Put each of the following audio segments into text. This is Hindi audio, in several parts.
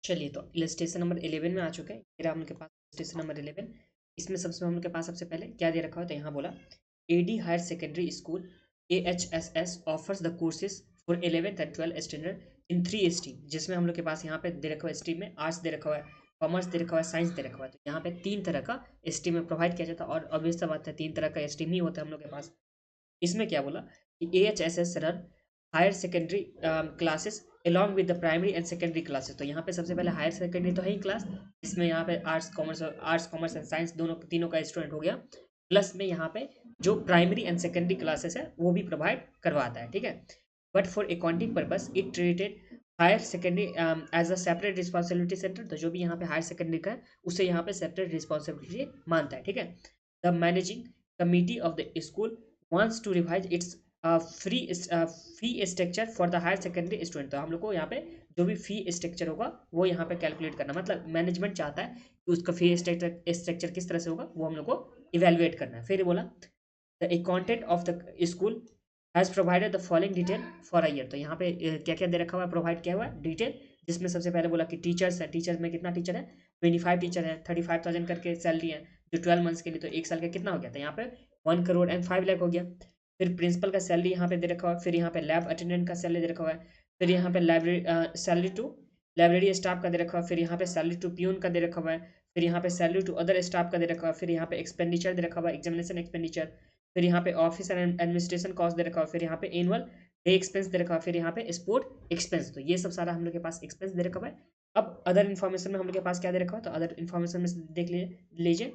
चलिए तो इलस्ट्रेशन नंबर 11 में आ चुके हैं। मेरा हम लोग के पास इलस्ट्रेशन नंबर 11। इसमें सबसे हम लोग के पास सबसे पहले क्या दे रखा हो, तो यहाँ बोला AD higher secondary school AHSS offers the courses for 11th and 12th standard in 3 stream, जिसमें हम लोग के पास यहाँ पे दे रखा हुआ स्ट्रीम में आर्ट्स दे रखा हुआ है, कॉमर्स दे रखा हुआ है, साइंस दे रखा हुआ है। तो यहाँ पे 3 तरह का स्ट्रीम में प्रोवाइड किया जाता है और ऑब्वियस सा बात है 3 तरह का स्ट्रीम ही होता है हम लोग के पास। इसमें क्या बोला कि AHSS run higher secondary classes along with the primary and secondary classes. तो यहाँ पे सबसे पहले हायर सेकेंडरी तो है ही क्लास, इसमें यहाँ पे आर्ट्स कॉमर्स एंड साइंस दोनों तीनों का स्टूडेंट हो गया, प्लस में यहाँ पे जो प्राइमरी एंड सेकेंडरी क्लासेस है वो भी प्रोवाइड करवाता है, ठीक है। But for accounting purpose it treated higher secondary as a separate responsibility centre. तो जो भी यहाँ पे हायर सेकेंडरी का है उसे यहाँ पे सेपरेट रिस्पॉन्सिबिलिटी मानता है, ठीक है। The managing committee of the school wants to revise its fee structure for the higher secondary student. तो हम लोग को यहाँ पे जो भी फी स्ट्रक्चर होगा वो यहाँ पे कैलकुलेट करना, मतलब मैनेजमेंट चाहता है कि उसका फी स्ट्रक्चर किस तरह से होगा वो हम लोग को इवेलुएट करना है। फिर बोला the accountant of the school has provided the following detail for a year. तो यहाँ पे क्या क्या दे रखा हुआ है, प्रोवाइड किया हुआ है डिटेल, जिसमें सबसे पहले बोला कि टीचर्स है, टीचर्स में कितना टीचर है 25 टीचर है, 35,000 करके सैलरी है जो 12 मंथ्स के लिए, तो एक साल का कितना हो गया था यहाँ पे 1 करोड़ एंड 5 लाख हो गया। फिर प्रिंसिपल का सैलरी यहाँ पे दे रखा हुआ है, फिर यहाँ पे लैब अटेंडेंट का सैलरी दे रखा हुआ है, फिर यहाँ पे library salary to library staff का दे रखा हुआ है, फिर यहाँ पे सैलरी टू पियून का दे रखा हुआ है, फिर यहाँ पे सैलरी टू अदर स्टाफ का दे रखा हुआ है, फिर यहाँ पे एक्सपेंडिचर दे रखा हुआ है, एग्जामिनेशन एक्सपेंडिचर, फिर यहाँ पे ऑफिस एंड एडमिनिस्ट्रेशन कॉस्ट दे रखा हुआ है, फिर यहाँ पे एनुअल डे एक्सपेंस दे रखा हुआ है, फिर यहाँ पे स्पोर्ट एक्सपेंस। तो ये सब सारा हम लोग के पास एक्सपेंस दे रखा हुआ है। अब अदर इन्फॉर्मेशन में हम लोग के पास क्या दे रखा हुआ है, तो अदर इन्फॉर्मेशन में देख लीजिए।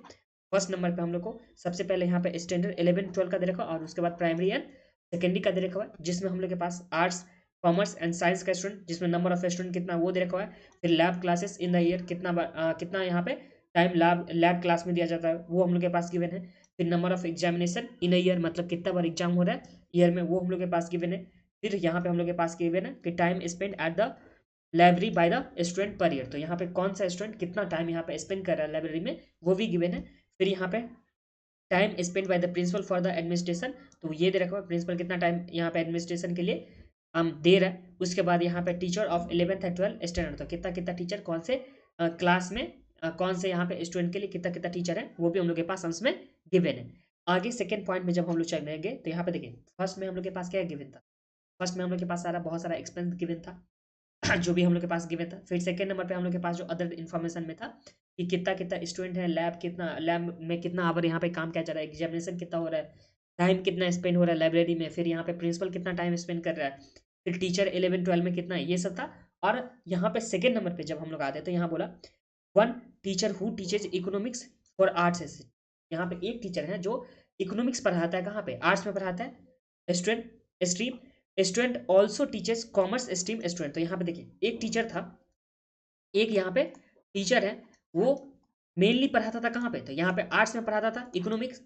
फर्स्ट नंबर पे हम लोग को सबसे पहले यहाँ पे स्टैंडर्ड 11-12 का दे रखा और उसके बाद प्राइमरी एंड सेकेंडरी का दे रखा हुआ है, जिसमें हम लोग के पास आर्ट्स कॉमर्स एंड साइंस का स्टूडेंट, जिसमें नंबर ऑफ स्टूडेंट कितना वो दे रखा हुआ है। फिर lab classes in the year कितना यहाँ पे टाइम लैब क्लास में दिया जाता है वो हम लोग के पास गिवन है। फिर number of examination in a year, मतलब कितना बार एग्जाम हो रहा है ईयर में, वो हम लोग के पास गिवन है। फिर यहाँ पे हम लोग के पास गिवन है कि time spend at the library by the student per year. तो यहाँ पे कौन सा स्टूडेंट कितना टाइम यहाँ पे स्पेंड कर रहा है लाइब्रेरी में वो भी गिवन है। फिर यहाँ पे time spend by the principal for the administration, तो ये दे रखा है प्रिंसिपल कितना टाइम यहाँ पे एडमिनिस्ट्रेशन के लिए हम दे रहा है। उसके बाद यहाँ पे teacher of 11th and 12th standard, तो कितना कितना टीचर कौन से क्लास में कौन से यहाँ पे स्टूडेंट के लिए कितना कितना टीचर है वो भी हम लोग के पास अंश में गिवन है। आगे सेकंड पॉइंट में जब हम लोग चलेंगे तो यहाँ पे देखिए फर्स्ट में हम लोग के पास क्या गिवन था, फर्स्ट में हम लोग के पास सारा बहुत सारा एक्सपेंस गिवन था जो भी हम लोग के पास गिवन था। फिर सेकंड नंबर पे हम लोग के पास जो अदर इन्फॉर्मेशन में था कि कितना कितना स्टूडेंट है, लैब में कितना आवर यहाँ पे काम किया जा रहा है, एग्जामिनेशन कितना हो रहा है, टाइम कितना स्पेंड हो रहा है लाइब्रेरी में, फिर यहाँ पे प्रिंसिपल कितना टाइम स्पेंड कर रहा है, फिर टीचर 11-12 में कितना है, ये सब था। और यहाँ पे सेकेंड नंबर पे जब हम लोग आते हैं तो यहाँ बोला one teacher who teachers economics for arts. यहाँ पे एक टीचर है जो इकोनॉमिक्स पढ़ाता है, कहाँ पे आर्ट्स में पढ़ाता है student stream. Student also teachers commerce stream student. तो यहाँ पे देखिए एक टीचर था, एक यहाँ पे टीचर है, वो मेनली पढ़ाता था कहाँ पे, तो यहाँ पे आर्ट्स में पढ़ाता था इकोनॉमिक्स।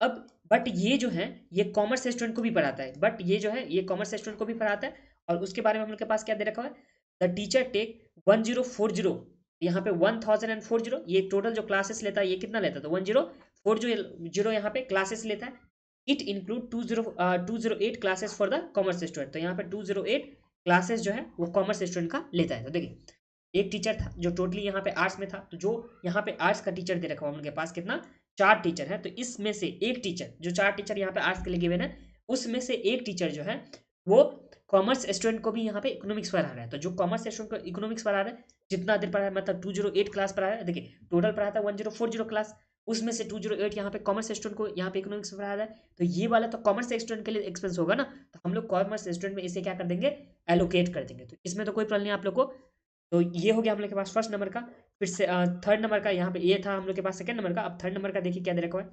अब बट ये जो है ये कॉमर्स स्टूडेंट को भी पढ़ाता है, बट ये जो है ये कॉमर्स स्टूडेंट को भी पढ़ाता है। और उसके बारे में हम लोग के पास क्या दे रखा है, द टीचर टेक 1040, यहाँ पे 1040, ये टोटल जो क्लासेस लेता है ये कितना लेता है, तो 1040 यहाँ पे क्लासेस लेता है। It include 208 classes for the commerce student. तो यहाँ पे 208 क्लासेस जो है वो कॉमर्स स्टूडेंट का लेता है। तो देखिए एक टीचर था जो टोटली यहाँ पे आर्ट्स में था, तो जो यहाँ पे आर्ट्स का टीचर दे रखा हुआ उनके पास कितना 4 टीचर है, तो इसमें से एक टीचर जो 4 टीचर यहाँ पे आर्ट्स के लिए गिवन है उसमें से एक टीचर जो है वो कॉमर्स स्टूडेंट को भी यहाँ पे इकोनॉमिक्स पढ़ा रहा है। तो जो कॉमर्स स्टूडेंट को इकोनॉमिक्स पढ़ा रहा है जितना देर पढ़ा है, मतलब 208 क्लास पढ़ा रहा है, देखिए टोटल पढ़ा था 1040 क्लास, उसमें से 208 यहाँ पे कॉमर्स स्टूडेंट को यहाँ पे इकोनॉमिक्स पढ़ा रहा है। तो ये वाला तो कॉमर्स स्टूडेंट के लिए एक्सपेंस होगा ना, तो हम लोग कॉमर्स स्टूडेंट में इसे क्या कर देंगे एलोकेट कर देंगे, तो इसमें तो कोई प्रॉब्लम नहीं आप लोग को। तो ये हो गया हम लोग के पास फर्स्ट नंबर का। फिर से थर्ड नंबर का यहाँ पे ये था हम लोग के पास सेकंड नंबर का। अब थर्ड नंबर का देखिए क्या दे रखा है,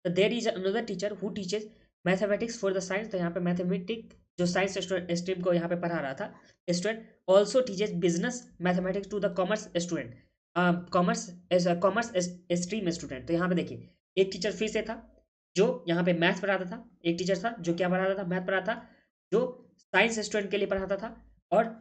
तो there is another teacher who teaches mathematics for the science. तो यहाँ पे मैथमेटिक्स जो साइंस स्ट्रीम को यहाँ पे पढ़ा रहा था student also teaches business mathematics to the commerce student, commerce stream student. तो यहाँ पे देखिए एक टीचर फिर से था जो यहाँ पे मैथ पढ़ाता था, एक टीचर था जो क्या पढ़ाता था मैथ पढ़ाता था, जो साइंस स्टूडेंट के लिए पढ़ाता था, और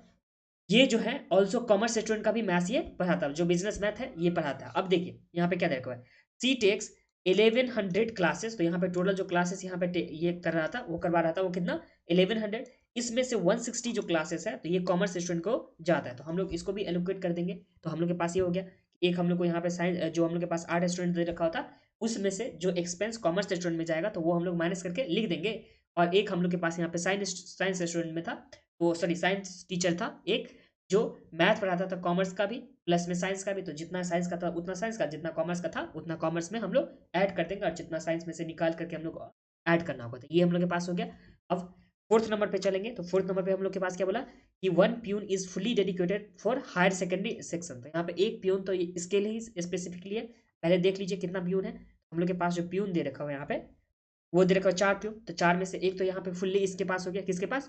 ये जो है ऑल्सो कॉमर्स स्टूडेंट का भी मैथ्स ये पढ़ाता है, जो बिजनेस मैथ है ये पढ़ाता है। अब देखिए यहाँ पे क्या देखा हुआ है, सी टेक्स 1100 क्लासेस। तो यहाँ पे टोटल जो क्लासेस यहाँ पे ये कर रहा था वो करवा रहा था वो कितना 1100 इसमें से 160 जो क्लासेस है तो ये कॉमर्स स्टूडेंट को जाता है, तो हम लोग इसको भी एलोकेट कर देंगे। तो हम लोग के पास ये हो गया कि एक हम लोग को यहाँ पे साइंस जो हम लोग के पास आर्ट स्टूडेंट दे रखा होता उसमें से जो एक्सपेंस कॉमर्स स्टूडेंट में जाएगा तो वो हम लोग माइनस करके लिख देंगे। और एक हम लोग के पास यहाँ पे साइंस स्टूडेंट में था, वो सॉरी साइंस टीचर था एक जो मैथ पढ़ाता था कॉमर्स का भी प्लस में साइंस का भी, तो जितना साइंस का था उतना साइंस का, जितना कॉमर्स का था उतना कॉमर्स में हम लोग ऐड कर देंगे और जितना साइंस में से निकाल करके हम लोग ऐड करना होगा। तो ये हम लोग के पास हो गया। अब फोर्थ नंबर पे चलेंगे, तो फोर्थ नंबर पे हम लोग के पास क्या बोला कि one peon is fully dedicated for higher secondary section. तो यहाँ पे एक प्यून तो इसके लिए ही स्पेसिफिकली है। पहले देख लीजिए कितना प्यून है। हम लोग के पास जो प्यून दे रखा हुआ है यहाँ पे वो दे रखा है 4 प्यून, तो 4 में से एक तो यहाँ पे फुल्ली इसके पास हो गया, किसके पास,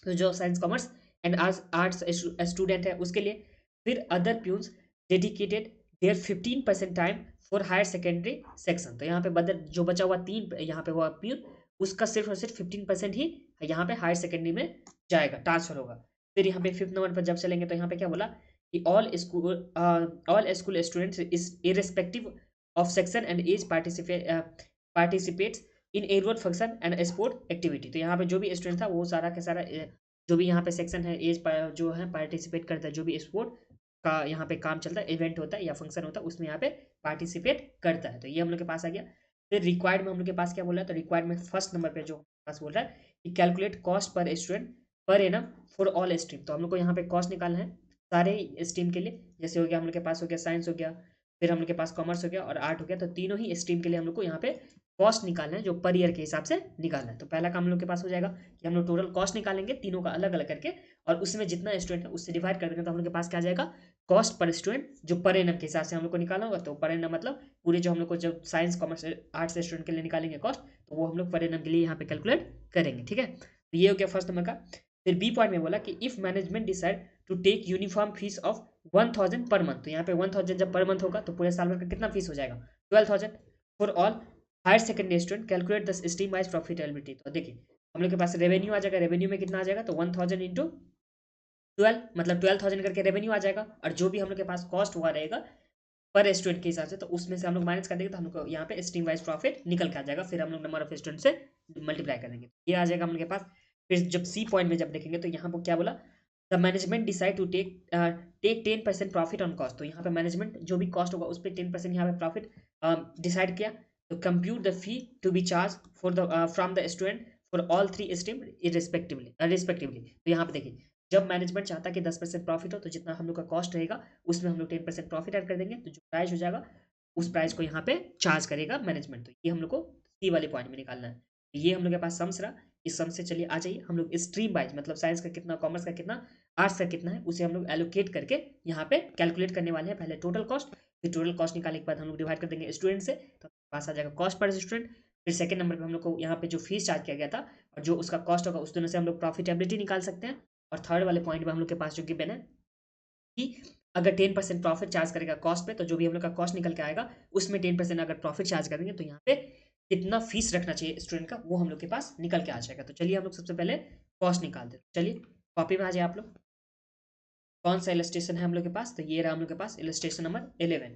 तो जो science commerce and arts student है उसके लिए। फिर other peons dedicated their 15% time for higher secondary section. तो यहाँ पे बदल जो बचा हुआ 3 यहाँ पे हुआ प्यून उसका सिर्फ और सिर्फ 15% ही यहाँ पे हायर सेकेंडरी में जाएगा, ट्रांसफर होगा। फिर यहाँ पे फिफ्थ नंबर पर जब चलेंगे तो यहाँ पे क्या बोला कि all school students is irrespective of section and age participates in annual function and sport activity. तो यहाँ पे जो भी स्टूडेंट था वो सारा का सारा जो भी यहाँ पे सेक्शन है एज जो है पार्टिसिपेट करता है, जो भी स्पोर्ट का यहाँ पे काम चलता है, इवेंट होता है या फंक्शन होता है उसमें यहाँ पे पार्टिसिपेट करता है। तो ये हम लोग के पास आ गया। फिर रिक्वायर्ड में हम लोग के पास क्या बोल रहा है, तो रिक्वायर्ड में फर्स्ट नंबर पे जो पास बोल रहा है कि calculate cost per student per annum for all stream. तो हम लोग को यहाँ पे कॉस्ट निकालना है सारे स्ट्रीम के लिए। जैसे हो गया हम लोग के पास हो गया साइंस हो गया, फिर हम लोग के पास कॉमर्स हो गया और आर्ट हो गया, तो तीनों ही स्ट्रीम के लिए हम लोग को यहाँ पे कॉस्ट निकालना है जो पर ईयर के हिसाब से निकालना है। तो पहला काम हम लोग के पास हो जाएगा कि हम लोग टोटल कॉस्ट निकालेंगे तीनों का अलग अलग करके और उसमें जितना स्टूडेंट है उससे डिवाइड कर देंगे, तो हम लोग के पास क्या आ जाएगा कॉस्ट पर स्टूडेंट जो पर एनम के हिसाब से हम लोग को निकालना होगा। तो पर एनम मतलब पूरे जो हम लोग को जब साइंस कॉमर्स आर्ट्स स्टूडेंट के लिए निकालेंगे कॉस्ट, तो वो हम लोग पर एनम के लिए यहाँ पे कैलकुलेट करेंगे। ठीक है, तो ये हो गया फर्स्ट नंबर का। फिर बी पॉइंट में बोला कि if management decide to take uniform fees of 1000 per month. तो यहाँ पे 1000 जब पर मंथ होगा तो पूरे साल भर का कितना फीस हो जाएगा 12000 for all higher secondary student calculate the stream wise profitability. तो देखिए हम लोग के पास रेवेन्यू आ जाएगा, रेवेन्यू में कितना आ जाएगा तो 1000 इंटू 12 मतलब 12000 करके रेवेन्यू आ जाएगा और जो भी हम लोग के पास कॉस्ट हुआ रहेगा पर स्टूडेंट के हिसाब से तो उसमें से हम लोग माइनस कर देंगे तो हम लोग यहाँ पे स्ट्रीम वाइज प्रॉफिट निकल के आ जाएगा। फिर हम लोग नंबर ऑफ स्टूडेंट से मल्टीप्लाई कर देंगे, ये आ जाएगा हम लोग के पास। फिर जब सी पॉइंट में जब देखेंगे तो यहाँ पर क्या बोला the management decide to take take 10% profit on cost. तो यहाँ पे मैनेजमेंट जो भी कॉस्ट होगा उस पर 10% यहाँ पे प्रॉफिट डिसाइड किया। तो compute the fee to be charge for the from the student for all 3 stream respectively. तो यहाँ पे देखिए जब मैनेजमेंट चाहता है कि 10% प्रॉफिट हो तो जितना हम लोग का कॉस्ट रहेगा उसमें हम लोग 10% प्रॉफिट ऐड कर देंगे, तो जो प्राइस हो जाएगा उस प्राइस को यहाँ पे चार्ज करेगा मैनेजमेंट। तो ये हम लोग को सी वाले पॉइंट में निकालना है। ये हम लोग के पास सम्स रहा। इस सम से चलिए आ जाइए हम लोग स्ट्रीम वाइज मतलब साइंस का कितना, कॉमर्स का कितना, आर्ट्स का कितना है उसे हम लोग एलोकेट करके यहाँ पे कैलकुलेट करने वाले हैं। पहले टोटल कॉस्ट, फिर टोटल कॉस्ट निकालने के बाद हम लोग डिवाइड कर देंगे स्टूडेंट से, तो पास आ जाएगा कॉस्ट पर स्टूडेंट। फिर सेकंड नंबर पे हम लोग को यहाँ पे जो फीस चार्ज किया गया था और जो उसका कॉस्ट होगा उस दोनों से हम लोग प्रॉफिटेबिलिटी निकाल सकते हैं। और थर्ड वाले पॉइंट में हम लोग के पास जो गिवन है कि अगर 10% प्रॉफिट चार्ज करेगा कॉस्ट पे तो जो भी हम लोग का कॉस्ट निकल के आएगा उसमें 10% अगर प्रॉफिट चार्ज करेंगे तो यहाँ पे कितना फीस रखना चाहिए स्टूडेंट का वो हम लोग के पास निकल के आ जाएगा। तो चलिए हम लोग सबसे पहले कॉस्ट निकालते हैं। चलिए कॉपी में आ जाए आप लोग, कौन सा इलस्ट्रेशन है हम लोग के पास, तो ये रहा हम लोग के पास इलस्ट्रेशन नंबर 11।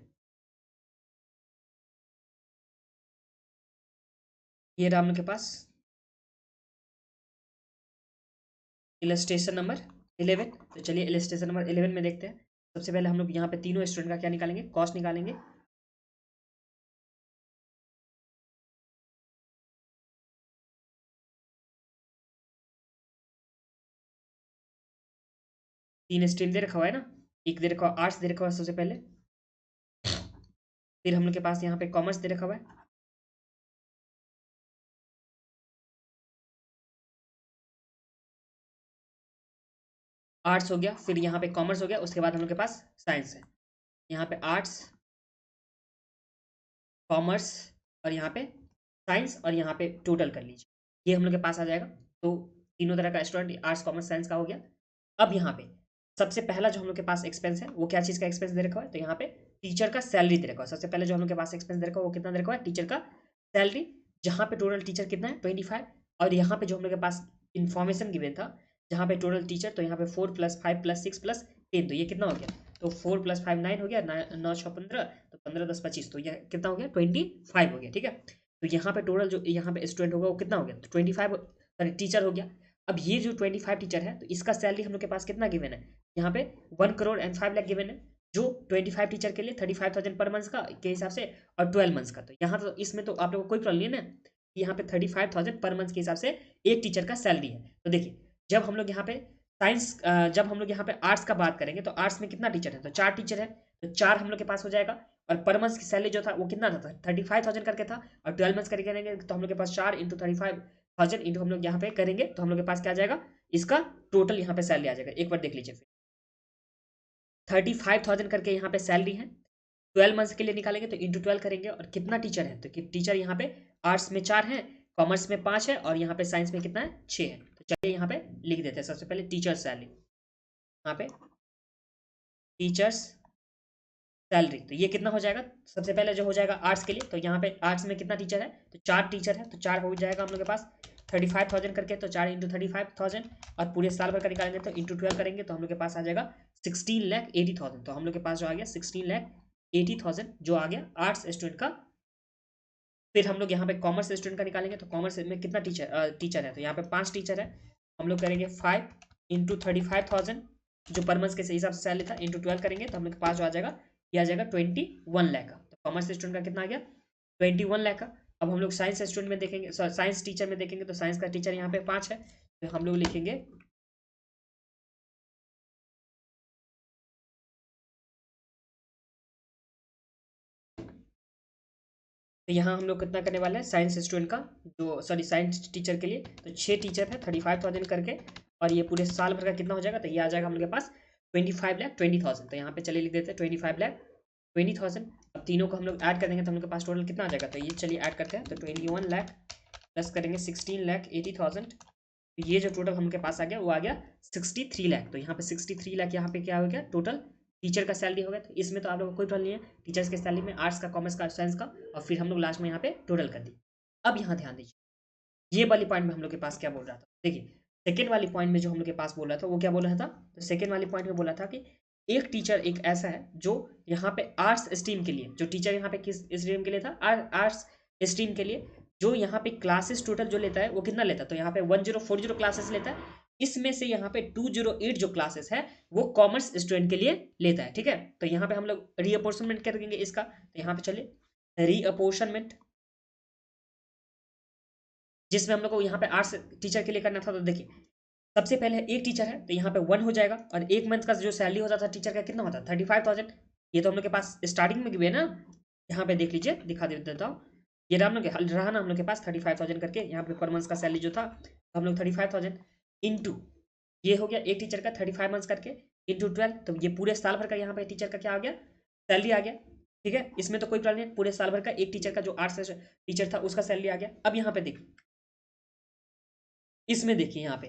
ये रहा हम लोग के पास इलस्ट्रेशन नंबर 11। तो चलिए इलस्ट्रेशन नंबर 11 में देखते हैं। सबसे पहले हम लोग यहाँ पे तीनों स्टूडेंट का क्या निकालेंगे, कॉस्ट निकालेंगे। तीन स्ट्रीम दे रखा हुआ है ना, एक दे रखा हुआ आर्ट्स दे रखा हुआ है सबसे पहले, फिर हम लोग के पास यहाँ पे कॉमर्स दे रखा हुआ है, आर्ट्स हो गया, फिर यहाँ पे कॉमर्स हो गया, उसके बाद हम लोग के पास साइंस है। यहाँ पे आर्ट्स, कॉमर्स और यहाँ पे साइंस और यहाँ पे टोटल कर लीजिए, ये हम लोग के पास आ जाएगा। तो तीनों तरह का स्टूडेंट आर्ट्स कॉमर्स साइंस का हो गया। अब यहाँ पे सबसे पहला जो हम लोग के पास एक्सपेंस है वो क्या चीज़ का एक्सपेंस दे रखा हुआ है, तो यहाँ पे टीचर का सैलरी दे रखा है। सबसे पहले जो हम लोग के पास एक्सपेंस दे रखा है वो कितना दे रखा है, टीचर का सैलरी, जहाँ पे टोटल टीचर कितना है 25। और यहाँ पे जो हम लोग के पास इन्फॉर्मेशन गिवन था जहाँ पे टोटल टीचर, तो यहाँ पे 4 + 5 + 6 + 10, तो ये कितना हो गया, तो 4 + 5 9 हो गया, 9 6 15, तो 15 10 25, तो ये कितना हो गया 25 हो गया। ठीक है, तो यहाँ पे टोटल जो यहाँ पे स्टूडेंट होगा वो कितना हो गया, तो 25 सॉरी टीचर हो गया। अब ये जो 25 टीचर है तो इसका सैलरी हम लोग के पास कितना गिवन है, यहाँ पे 1,05,00,000 गिवन है, जो 25 टीचर के लिए 35,000 पर मंथ का के हिसाब से और 12 मंथ्स का। तो यहाँ तो इसमें तो आप लोग को कोई प्रॉब्लम नहीं है ना, यहाँ पे 35,000 पर मंथ के हिसाब से एक टीचर का सैलरी है। तो देखिए जब हम लोग यहाँ पे साइंस, जब हम लोग यहाँ पे आर्ट्स का बात करेंगे तो आर्ट्स में कितना टीचर है, तो 4 टीचर है, तो 4 हम लोग के पास हो जाएगा। और पर मंथ की सैलरी जो था वो कितना था, 35,000 करके था, और 12 मंथ्स करके करेंगे तो हम लोग के पास 4 इंटू 35,000 इंटू हम लोग यहाँ पे करेंगे तो हम लोग के पास क्या आ जाएगा, इसका टोटल यहाँ पे सैलरी आ जाएगा। एक बार देख लीजिए, 35,000 करके यहाँ पे सैलरी है, 12 मंथ्स के लिए निकालेंगे तो इंटू 12 करेंगे, और कितना टीचर है, तो टीचर यहाँ पे आर्ट्स में 4 है, कॉमर्स में 5 है, और यहाँ पे साइंस में कितना है, 6 है। तो चलिए यहाँ पे लिख देते हैं सबसे पहले टीचर सैलरी, यहाँ पे टीचर्स सैलरी। तो ये कितना हो जाएगा, सबसे पहले जो हो जाएगा आर्ट्स के लिए, तो यहाँ पे आर्ट्स में कितना टीचर है, तो 4 टीचर है, तो 4 हो जाएगा हम लोग के पास 35,000 करके, तो 4 इंटू 35,000, और पूरे साल भर का निकालेंगे तो इंटू 12 करेंगे तो हम लोग के पास आ जाएगा 16,80,000। तो हम लोग के पास जो आ गया 16,80,000 जो आ गया आर्ट्स स्टूडेंट का। फिर हम लोग यहाँ पे कॉमर्स स्टूडेंट का निकालेंगे तो कॉमर्स में कितना टीचर है, तो यहाँ पे 5 टीचर है, हम लोग करेंगे 5 इंटू 35,000 जो पर मंथ के हिसाब से सैलरी था, इंटू 12 करेंगे तो हम लोग के पास जो आ जाएगा, ये आ जाएगा 21 लाख का। तो कॉमर्स स्टूडेंट का कितना आ गया, 21 लाख का। अब हम लोग साइंस स्टूडेंट में देखेंगे, साइंस टीचर में देखेंगे तो साइंस का टीचर यहाँ पे 5 है, तो हम लोग लिखेंगे तो यहाँ हम लोग कितना करने वाले हैं, साइंस स्टूडेंट का जो सॉरी साइंस टीचर के लिए तो 6 टीचर है 35,000 करके, और ये पूरे साल भर का कितना हो जाएगा, तो ये आ जाएगा हम लोग के पास 25,20,000। तो यहाँ पे चलिए लिख देते हैं 25,20,000। अब तीनों को हम लोग ऐड कर देंगे तो हम लोग के पास टोटल कितना आ जाएगा, तो ये चलिए ऐड करते हैं, तो 21 लाख प्लस करेंगे 16,80,000, ये जो टोटल हम के पास आ गया वो आ गया 63 लाख। तो यहाँ पे 63 लाख यहाँ पे क्या हो गया, टोटल टीचर का सैलरी हो गया। तो इसमें तो आप लोगों को कोई प्रॉब्लम नहीं है, टीचर्स के सैलरी में आर्ट्स का, कॉमर्स का, साइंस का, और फिर हम लोग लास्ट में यहाँ पे टोटल कर दी। अब यहाँ ध्यान दीजिए, ये वाली पॉइंट में हम लोग के पास क्या बोल रहा था, देखिए सेकेंड वाली पॉइंट में जो हम लोग के पास बोल रहा था वो क्या बोल रहा था, तो सेकेंड वाली पॉइंट में बोला था कि एक टीचर एक ऐसा है जो यहाँ पे आर्ट्स स्ट्रीम के लिए, जो टीचर यहाँ पे किस स्ट्रीम के लिए था, आर्ट्स स्ट्रीम के लिए, जो यहाँ पे क्लासेस टोटल जो लेता है वो कितना लेता है, तो यहाँ पे 1040 क्लासेस लेता है, इसमें से यहाँ पे 208 जो क्लासेस है वो कॉमर्स स्टूडेंट के लिए लेता है। ठीक है, तो यहाँ पे हम लोग रीअपोर्शनमेंट कर देंगे इसका, तो यहाँ पे चलिए रीअपोर्शनमेंट, जिसमें हम लोग को यहाँ पे आर्ट्स टीचर के लिए करना था। तो देखिए सबसे पहले एक टीचर है तो यहाँ पे 1 हो जाएगा, और एक मंथ का जो सैलरी होता था टीचर का कितना होता था 35,000। ये तो हम लोग के पास स्टार्टिंग में भी है ना, यहाँ पे देख लीजिए, दिखा देता हूँ, ये रहा ना हम लोग के पास 35,000 करके, यहाँ पे पर मंथ का सैलरी जो था तो हम लोग 35,000 इंटू ये हो गया एक टीचर का 35 मंथ्स करके इंटू 12, तो ये पूरे साल भर का यहाँ पे टीचर का क्या आ गया, सैलरी आ गया। ठीक है, इसमें तो कोई प्रॉब्लम नहीं, पूरे साल भर का एक टीचर का जो आर्ट्स टीचर था उसका सैलरी आ गया। अब यहाँ पे देखिए, इसमें देखिए यहाँ पे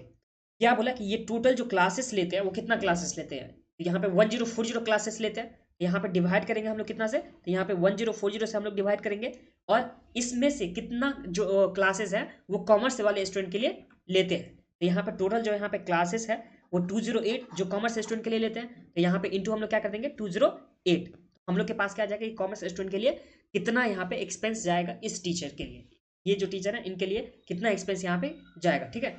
क्या बोला कि ये टोटल जो क्लासेस लेते हैं वो कितना क्लासेस लेते हैं, तो यहाँ पे 1040 क्लासेस लेते हैं, यहाँ पे डिवाइड करेंगे हम लोग कितना से, तो यहाँ पे 1040 से हम लोग डिवाइड करेंगे, और इसमें से कितना जो क्लासेस है वो कॉमर्स वाले स्टूडेंट के लिए लेते हैं, तो यहाँ पे टोटल जो यहाँ पे क्लासेस है वो 208 जो कॉमर्स स्टूडेंट के लिए लेते हैं, तो यहाँ पे इंटू हम लोग क्या कर देंगे 208, हम लोग के पास क्या आ जाएगा, कॉमर्स स्टूडेंट के लिए कितना यहाँ पे एक्सपेंस जाएगा इस टीचर के लिए, ये जो टीचर है इनके लिए कितना एक्सपेंस यहाँ पे जाएगा। ठीक है,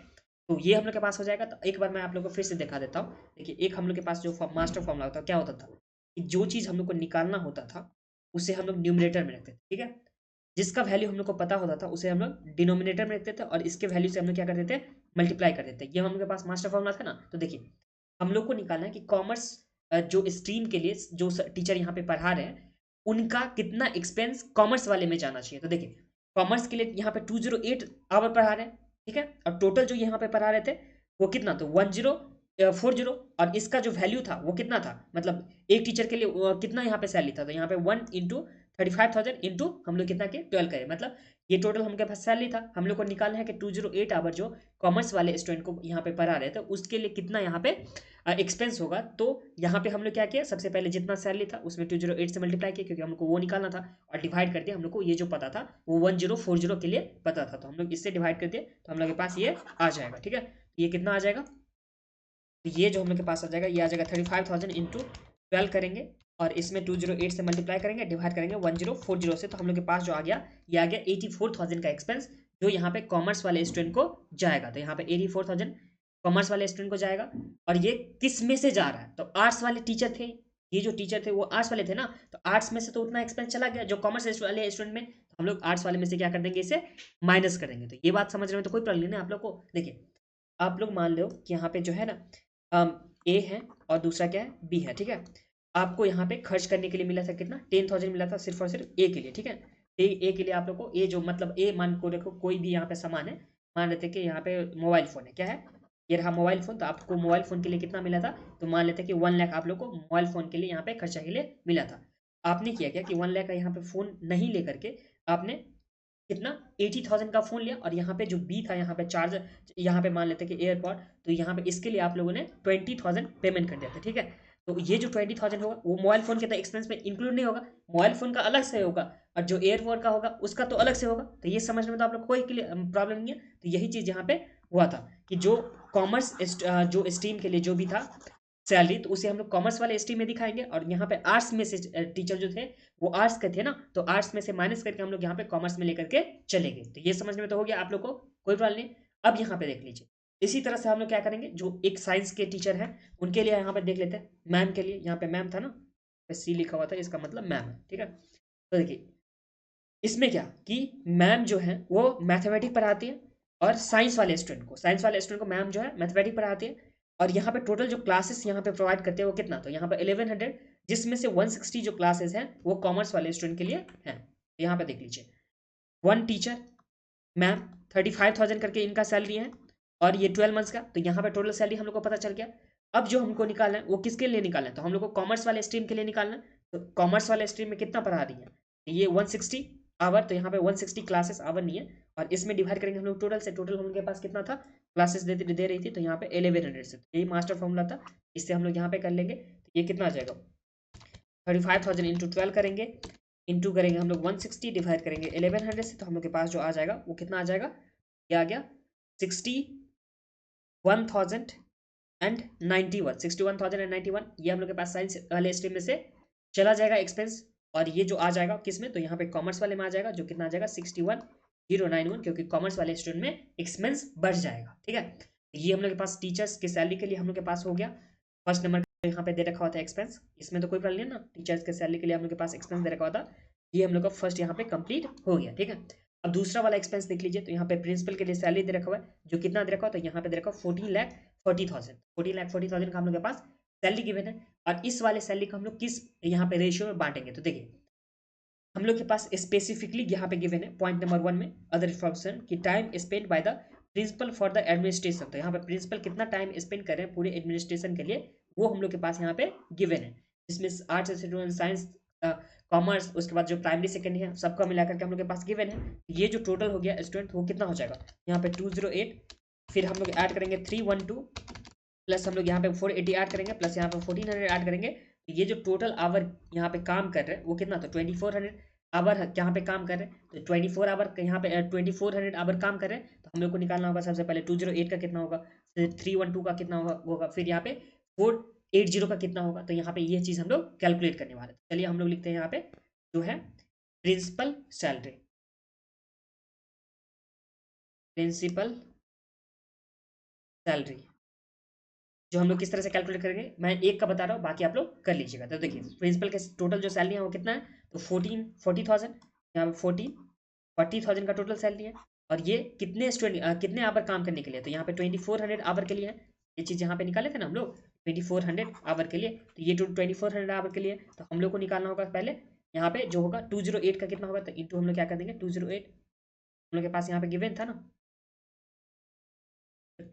तो ये हम लोग के पास हो जाएगा। तो एक बार मैं आप लोग को फिर से दिखा देता हूँ। देखिए एक हम लोग के पास जो मास्टर फॉर्मूला होता क्या होता था कि जो चीज़ हम लोग को निकालना होता था उसे हम लोग न्यूमरेटर में रखते थे। ठीक है, जिसका वैल्यू हम लोग को पता होता था उसे हम लोग डिनोमिनेटर में रखते थे, और इसके वैल्यू से हम लोग क्या कर देते मल्टीप्लाई कर देते। ये हम लोग के पास मास्टर फॉर्मूला था ना। तो देखिए हम लोग को निकालना है कि कॉमर्स जो स्ट्रीम के लिए जो टीचर यहाँ पे पढ़ा रहे हैं उनका कितना एक्सपेंस कॉमर्स वाले में जाना चाहिए। तो देखिए कॉमर्स के लिए यहाँ पे 208 आवर पढ़ा रहे हैं, ठीक है, और टोटल जो यहाँ पे पढ़ा रहे थे वो कितना, तो 1040, और इसका जो वैल्यू था वो कितना था, मतलब एक टीचर के लिए कितना यहाँ पे सैलरी था, तो यहाँ पे 1 इंटू 35,000 इंटू हम लोग कितना के 12 करें, मतलब ये टोटल हमके पास सैलरी था। हम लोग को निकालना है कि 208 आवर जो कॉमर्स वाले स्टूडेंट को यहाँ पे पढ़ा रहे थे उसके लिए कितना यहाँ पे एक्सपेंस होगा। तो यहाँ पे हम लोग क्या किया, सबसे पहले जितना सैलरी था उसमें 208 से मल्टीप्लाई किया, क्योंकि हम लोग को वो निकालना था, और डिवाइड कर दिया। हम लोग को ये जो पता था वो 1040 के लिए पता था, तो हम लोग इससे डिवाइड कर दिए, तो हम लोग के पास ये आ जाएगा। ठीक है, ये कितना आ जाएगा, ये जो हम लोग के पास आ जाएगा ये आ जाएगा 35,000 इंटू 12 करेंगे, और इसमें 208 से मल्टीप्लाई करेंगे, डिवाइड करेंगे 1040 से, तो हम लोग के पास जो आ गया ये आ गया 84,000 का एक्सपेंस जो यहाँ पे कॉमर्स वाले स्टूडेंट को जाएगा। तो यहाँ पे 84,000 कॉमर्स वाले स्टूडेंट को जाएगा, और ये किस में से जा रहा है, तो आर्ट्स वाले टीचर थे, ये जो टीचर थे वो आर्ट्स वाले थे ना, तो आर्ट्स में से तो उतना एक्सपेंस चला गया जो कॉमर्स वाले स्टूडेंट में, तो हम लोग आर्ट्स वाले में से क्या कर देंगे, इसे माइनस कर देंगे। तो ये बात समझ रहे हो तो कोई प्रॉब्लम नहीं है आप लोग को। देखिए आप लोग मान लो कि यहाँ पे जो है ना ए है और दूसरा क्या है, बी है, ठीक है। आपको यहाँ पे खर्च करने के लिए मिला था कितना, 10,000 मिला था सिर्फ और सिर्फ ए के लिए, ठीक है। ए के लिए आप लोग को ए जो मतलब ए मान को देखो, कोई भी यहाँ पे सामान है, मान लेते कि यहाँ पे मोबाइल फोन है, क्या है, ये रहा मोबाइल फोन, तो आपको मोबाइल फोन के लिए कितना मिला था, तो मान लेते कि 1 लाख आप लोग को मोबाइल फोन के लिए यहाँ पे खर्चा के लिए मिला था। आपने किया क्या कि 1 लाख का यहाँ पे फोन नहीं लेकर के आपने कितना 80,000 का फोन लिया, और यहाँ पे जो बी था यहाँ पे चार्जर, यहाँ पे मान लेते कि एयरपॉड, तो यहाँ पे इसके लिए आप लोगों ने 20,000 पेमेंट कर दिया था, ठीक है। तो ये जो 20,000 होगा वो मोबाइल फोन के तो एक्सपेंस में इंक्लूड नहीं होगा, मोबाइल फोन का अलग से होगा, और जो एयरपॉड का होगा उसका तो अलग से होगा। तो ये समझने में तो आप लोग कोई प्रॉब्लम नहीं है। तो यही चीज यहाँ पे हुआ था कि जो कॉमर्स जो स्ट्रीम के लिए जो भी था सैलरी, तो उसे हम लोग कॉमर्स वाले स्ट्रीम में दिखाएंगे, और यहाँ पे आर्ट्स में से टीचर जो थे वो आर्ट्स के थे ना, तो आर्ट्स में से माइनस करके हम लोग यहाँ पे कॉमर्स में लेकर के चलेंगे। तो ये समझने में तो हो गया आप लोग को, कोई प्रॉब्लम नहीं। अब यहाँ पे देख लीजिए, इसी तरह से हम लोग क्या करेंगे, जो एक साइंस के टीचर हैं उनके लिए यहाँ पे देख लेते हैं, मैम के लिए, यहाँ पे मैम था ना, सी लिखा हुआ था, इसका मतलब मैम है, ठीक है। तो देखिए इसमें क्या कि मैम जो है वो मैथमेटिक्स पढ़ाती है, और साइंस वाले स्टूडेंट को मैम जो है मैथमेटिक्स पढ़ाती है, और यहाँ पे टोटल जो क्लासेस यहाँ पे प्रोवाइड करते हैं वो कितना, तो यहाँ पे 1100, जिसमें से 160 जो क्लासेस हैं वो कॉमर्स वाले स्टूडेंट के लिए हैं। यहाँ पे देख लीजिए, वन टीचर मैम 35,000 करके इनका सैलरी है, और ये 12 मंथ्स का, तो यहाँ पे टोटल सैलरी हम लोग को पता चल गया। अब जो हमको निकालना है वो किसके लिए निकालना है, तो हम लोग को कॉमर्स वाले स्ट्रीम के लिए निकालना है। तो कॉमर्स वाले स्ट्रीम में कितना पढ़ा रही है, ये 160 आवर, तो यहाँ पे 160 क्लासेस आवर नहीं है, और इसमें डिवाइड करेंगे हम लोग टोटल से, टोटल हम लोग के पास कितना था, क्लासेस दे रही थी, तो यहाँ पे 1100 से, यही मास्टर फॉर्मूला था, इससे हम लोग यहाँ पे कर लेंगे। तो ये कितना आ जाएगा, 35,000 इंटू 12 करेंगे, इंटू करेंगे हम लोग 160, डिवाइड करेंगे 1100 से, तो हम लोग के पास जो आ जाएगा वो कितना आ जाएगा, ये आ गया 61,091, ये हम लोग के पास साइंस वाले स्ट्रीम में से चला जाएगा एक्सपेंस, और ये जो आ जाएगा किसमें, तो यहाँ पे कॉमर्स वाले में आ जाएगा, जो कितना आ जाएगा 61,091, क्योंकि कॉमर्स वाले स्टूडेंट में एक्सपेंस बढ़ जाएगा, ठीक है। ये हम लोग के पास टीचर्स की सैलरी के लिए हम लोग के पास हो गया, फर्स्ट नंबर यहाँ पे दे रखा हुआ था एक्सपेंस, इसमें तो कोई प्रॉब्लम नहीं है ना, टीचर्स के सैलरी के लिए हम लोग के पास एक्सपेंस दे रखा हुआ था, ये हम लोग का फर्स्ट यहाँ पे कंप्लीट हो गया, ठीक है। अब दूसरा वाला एक्सपेंस देख लीजिए, तो यहाँ पे प्रिंसिपल के लिए सैलरी दे रखा हुआ है, जो कितना दे रखा हुआ, तो यहाँ पे दे रखा हुआ 14,40,000 का हम लोग के पास सैलरी गिवन है, और इस वाले सैलरी को हम लोग किस यहाँ पे रेशियो में बांटेंगे, तो देखिए हम लोग के पास स्पेसिफिकली यहाँ पे गिवन है पॉइंट नंबर 1 में, अदर इंफॉर्मेशन की time spend by the principal for the administration, तो यहाँ पे प्रिंसिपल कितना टाइम स्पेंड कर रहे हैं पूरे एडमिनिस्ट्रेशन के लिए, वो हम लोग के पास यहाँ पे गिवन है, जिसमें आर्ट्स स्टूडेंट, साइंस, कॉमर्स, उसके बाद जो प्राइमरी सेकेंड है सबका मिलाकर के हम लोग के पास गिवन है। ये जो टोटल हो गया स्टूडेंट वो कितना हो जाएगा, यहाँ पे 208, फिर हम लोग ऐड करेंगे 312, प्लस हम लोग यहाँ पे 480 ऐड करेंगे, प्लस यहाँ पे 1400 ऐड करेंगे, तो ये जो टोटल आवर यहाँ पे काम कर रहे हैं वो कितना, तो 2400 आवर यहाँ पे काम कर रहे हैं, तो 24 आवर यहाँ पे 2400 आवर काम कर रहे हैं, तो हम लोग को निकालना होगा सबसे पहले 208 का कितना होगा, फिर 312 का कितना होगा, फिर यहाँ पे 480 का कितना होगा, तो यहाँ पे ये चीज़ हम लोग कैलकुलेट करने वाले हैं। चलिए हम लोग लिखते हैं यहाँ पे जो है प्रिंसिपल सैलरी, प्रिंसिपल सैलरी जो हम लोग किस तरह से कैलकुलेट करेंगे, मैं एक का बता रहा हूँ, बाकी आप लोग कर लीजिएगा। तो देखिए प्रिंसिपल के टोटल जो सैलरी है वो कितना है, तो 40,000, यहाँ पे 40,000 का टोटल सैलरी है, और ये कितने स्टूडेंट कितने आवर काम करने के लिए, तो यहाँ पे 2400 आवर के लिए है, ये चीज़ यहाँ पे निकाले थे ना हम लोग 2400 आवर के लिए, तो ये 2400 आवर के लिए, तो हम लोग को निकालना होगा पहले यहाँ पे जो होगा 208 का कितना होगा, तो इंटू हम लोग क्या कर देंगे 208, हम लोग के पास यहाँ पे गिवन था ना,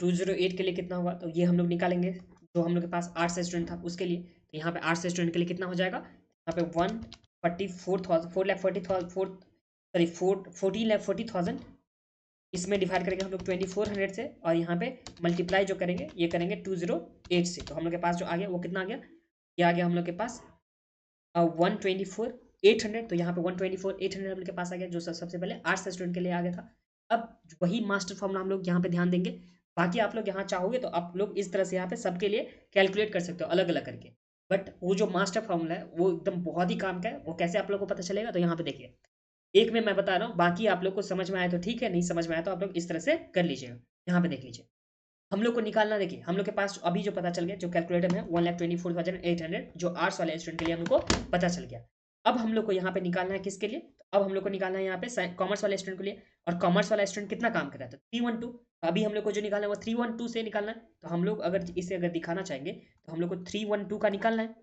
208 के लिए कितना होगा, तो ये हम लोग निकालेंगे, जो हम लोग के पास आर्ट्स स्टूडेंट था उसके लिए, तो यहाँ पे आर्ट्स स्टूडेंट के लिए कितना हो जाएगा, यहाँ पे 14,40,000 इसमें डिवाइड करेंगे हम लोग 2400 से, और यहाँ पे मल्टीप्लाई जो करेंगे ये करेंगे 208 से, तो हम लोग के पास जो आ गया वो कितना आ गया, ये आ गया हम लोग के पास 124,800, तो यहाँ पे 124,800 हम लोग के पास आ गया, जो सबसे पहले आर्ट्स स्टूडेंट के लिए आ गया था। अब वही मास्टर फॉर्मूला हम लोग यहाँ पे ध्यान देंगे, बाकी आप लोग यहाँ चाहोगे तो आप लोग इस तरह से यहाँ पे सबके लिए कैलकुलेट कर सकते हो अलग अलग करके, बट वो जो मास्टर फॉर्मूला है वो एकदम बहुत ही काम का है, वो कैसे आप लोग को पता चलेगा, तो यहाँ पे देखिए एक में मैं बता रहा हूँ, बाकी आप लोग को समझ में आए तो ठीक है, नहीं समझ में आया तो आप लोग इस तरह से कर लीजिएगा। यहाँ पे देख लीजिए हम लोग को निकालना, देखिए हम लोग के पास अभी जो पता चल गया, जो कैलकुलेटर में 1,24,800 जो आर्ट्स वाले स्टूडेंट के लिए हमको पता चल गया। अब हम लोग को यहाँ पे निकालना है किसके लिए, तो अब हम लोग को निकालना है यहाँ पे कॉमर्स वाले स्टूडेंट के लिए। और कॉमर्स वाला स्टूडेंट कितना काम कर रहा था, 312। अभी हम लोग को जो निकालना है वो 312 से निकालना है। तो हम लोग अगर इसे अगर दिखाना चाहेंगे तो हम लोग को 312 का निकालना है।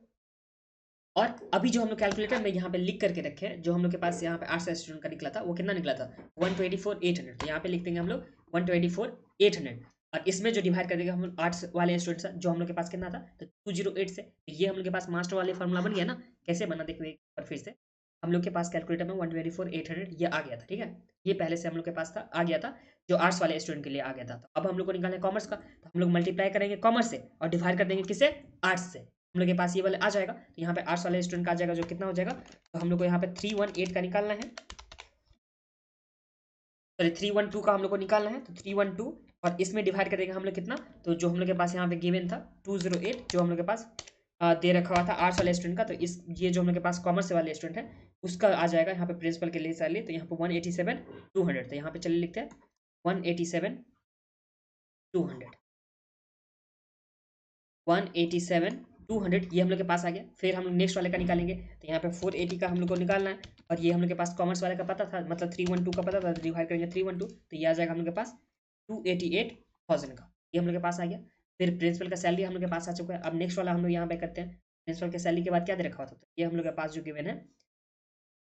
और अभी जो हम लोग कैलकुलेटर में यहाँ पे लिख करके रखे हैं, जो हम लोग के पास यहाँ पे आर्ट्स स्टूडेंट का निकला था वो कितना निकला था, 124,800। तो यहाँ पे लिख देंगे हम लोग 124,800। और इसमें जो डिवाइड कर देंगे हम लोग आर्ट्स वाले स्टूडेंट जो हम लोग के पास कितना था, तो 208 से। तो ये हम लोग के पास मास्टर वाले फॉर्मूला बन गया ना। कैसे बना देखो एक बार फिर से। हम लोग के पास कैलकुलेटर में 124,800 ये आ गया था, ठीक है। ये पहले से हम लोग के पास था, आ गया था, जो आर्ट्स वाले स्टूडेंट के लिए आ गया था। तो अब हम लोग को निकालना है कॉमर्स का, तो हम लोग मल्टीप्लाई करेंगे कॉमर्स से और डिवाइड कर देंगे किसे, आर्ट्स से। हम लोग के पास ये वाले आ जाएगा, तो यहाँ पे आर्ट्स वाले स्टूडेंट का आ जाएगा जो कितना हो जाएगा, तो हम लोग को यहाँ पे 318 का निकालना है, सॉरी 312 का हम लोग को निकालना है। तो 312 और इसमें डिवाइड करेंगे हम लोग कितना, तो जो हम लोग के पास यहाँ पे गिवन था 208 जो हम लोग के पास दे रखा हुआ था आर्ट्स वाले स्टूडेंट का। तो इस ये जो हम लोग के पास कॉमर्स वाले स्टूडेंट है उसका आ जाएगा यहाँ पे प्रिंसिपल के लिए सैलरी। तो यहाँ पे 187,200। तो यहाँ पे चलिए लिखते हैं 187,200, 187,200 ये हम लोग के पास आ गया। फिर हम लोग नेक्स्ट वाले का निकालेंगे, तो यहाँ पे 480 का हम लोग को निकालना है। और ये हम लोग के पास कॉमर्स वाले का पता था, मतलब 312 का पता था, तो डिवाइड करेंगे 312, तो ये आ जाएगा हम लोग के पास 288,000 का। ये हम लोग के पास आ गया। फिर प्रिंसिपल का सैलरी हम लोग के पास आ चुका है। अब नेक्स्ट वाला हम लोग यहाँ पे करते हैं। प्रिंसिपल के सैलरी के बाद क्या दे रखा होता है, ये हम लोग के पास जो गिवन है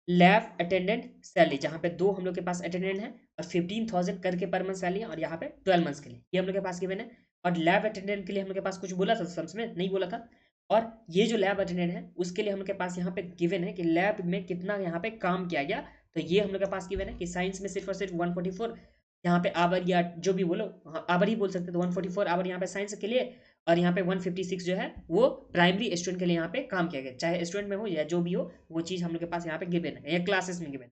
लैब अटेंडेंट सैलरी, जहाँ पे 2 हम लोग के पास अटेंडेंट है और 15,000 करके पर मंथ सैलरी है। और यहाँ पे 12 मंथ्स के लिए ये हम लोग के पास गिवन है। और लैब अटेंडेंट के लिए हम लोग के पास कुछ बोला था सम्स में, नहीं बोला था। और ये जो लैब अटेंडेंट है उसके लिए हम लोग के पास यहाँ पे गिवन है कि लैब में कितना यहाँ पे काम किया गया। तो ये हम लोग के पास गिवन है कि साइंस में सिर्फ और सिर्फ 144 यहाँ पे आवर, या जो भी बोलो, हाँ आवर ही बोल सकते, तो 144 आवर यहाँ पे साइंस के लिए। और यहाँ पे 156 जो है वो प्राइमरी स्टूडेंट के लिए यहाँ पे काम किया गया, चाहे स्टूडेंट में हो या जो भी हो, वो चीज़ हम लोग के पास यहाँ पे गिवन है, या क्लासेस में गिवन।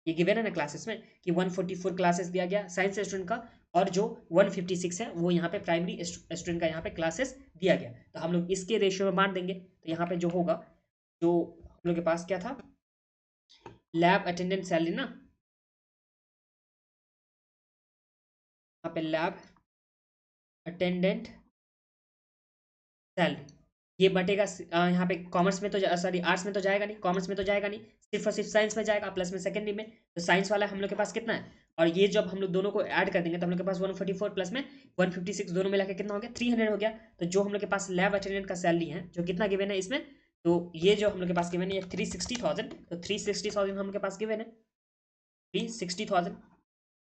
ये गिवन है ना क्लासेस में कि 144 क्लासेस दिया गया साइंस स्टूडेंट का, और जो 156 है वो यहाँ पे प्राइमरी स्टूडेंट का यहाँ पे क्लासेस दिया गया। तो हम लोग इसके रेशियो में बांट देंगे। तो यहाँ पे जो होगा, जो हम लोग के पास क्या था, लैब अटेंडेंट सैलरी ना, यहाँ पे लैब अटेंडेंट सैलरी ये बटेगा यहाँ पे कॉमर्स में तो सॉरी आर्ट्स में तो जाएगा नहीं, कॉमर्स में तो जाएगा नहीं, सिर्फ और सिर्फ साइंस में जाएगा, प्लस में सेकेंडरी में। तो साइंस वाला हम लोग के पास कितना है, और ये जब हम लोग दोनों को ऐड कर देंगे तो हम लोग के पास 144 प्लस में 156 दोनों मिला के कितना हो गया, 300 हो गया। तो जो हम लोग के पास लैब अटेंडेंट का सैलरी है जो कितना गिवन है इसमें, तो ये जो हम लोग के पास गिवन है 360,000। तो 360,000 हम लोग के पास गिवन है 360,000,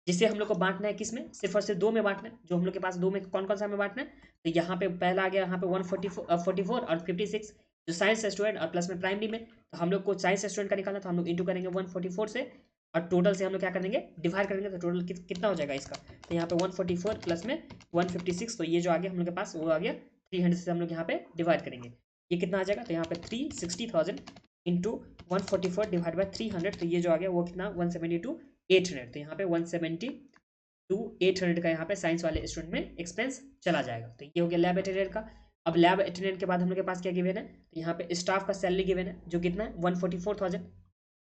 जिसे हम लोग को बांटना है किसमें, सिर्फ और सिर्फ दो में बांटना है। जो हम लोग के पास दो में कौन कौन सा में बांटना है, तो यहाँ पे पहला आ गया यहाँ पे 144 और 56 जो साइंस स्टूडेंट और प्लस में प्राइमरी में। तो हम लोग को साइंस स्टूडेंट का निकालना, तो हम लोग इंटू करेंगे 144 से, और टोटल से हम लोग क्या करेंगे, डिवाइड करेंगे। तो टोटल कितना हो जाएगा इसका, तो यहाँ पे 144 प्लस में 156, तो ये जो आ गया हम लोग के पास वो आ गया 300 से हम लोग यहाँ पे डिवाइड करेंगे। ये कितना आ जाएगा, तो यहाँ पे 360,000 इंटू 144 डिवाइड बाई 300, तो ये जो आ गया वो कितना 172,800। तो यहाँ पे 172,800 का यहाँ पे साइंस वाले स्टूडेंट में एक्सपेंस चला जाएगा। तो ये हो गया लैब अटेंडेंट का। अब लैब अटेंडेंट के बाद हम लोग के पास क्या गिवन है, तो यहाँ पे स्टाफ का सैलरी गिवन है जो कितना है 144,000,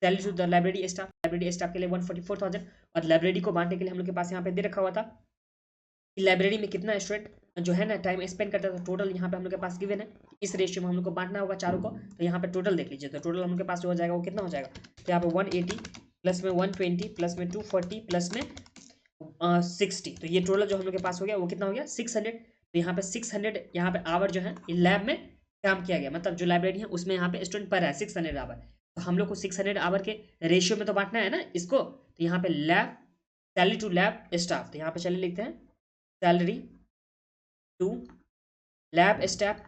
salary to the library staff के लिए 144,000। और लाइब्रेरी को बांटने के लिए हम लोग के पास यहाँ पे दे रखा हुआ था कि लाइब्रेरी में कितना स्टूडेंट जो है ना टाइम स्पेंड करता था, टोटल यहाँ पे हम लोग के पास गिवन है। इस रेशियो में हम लोग को बांटना होगा चारों को। तो यहाँ पे टोटल देख लीजिए, तो टोटल हम लोग के पास जो हो जाएगा वो कितना हो जाएगा, तो यहाँ पे 180 प्लस में 120 प्लस में 240 प्लस में 60, तो ये टोटल जो हम लोग के पास हो गया वो कितना हो गया 600। तो यहाँ पे 600 यहाँ पे आवर जो है लैब में काम किया गया, मतलब जो लाइब्रेरी है उसमें यहाँ पे स्टूडेंट पर है 600 आवर। तो हम लोग को 600 आवर के रेशियो में तो बांटना है ना इसको। तो यहाँ पे lab salary to lab staff, तो यहाँ पे चलिए लिखते हैं सैलरी टू लैब स्टाफ।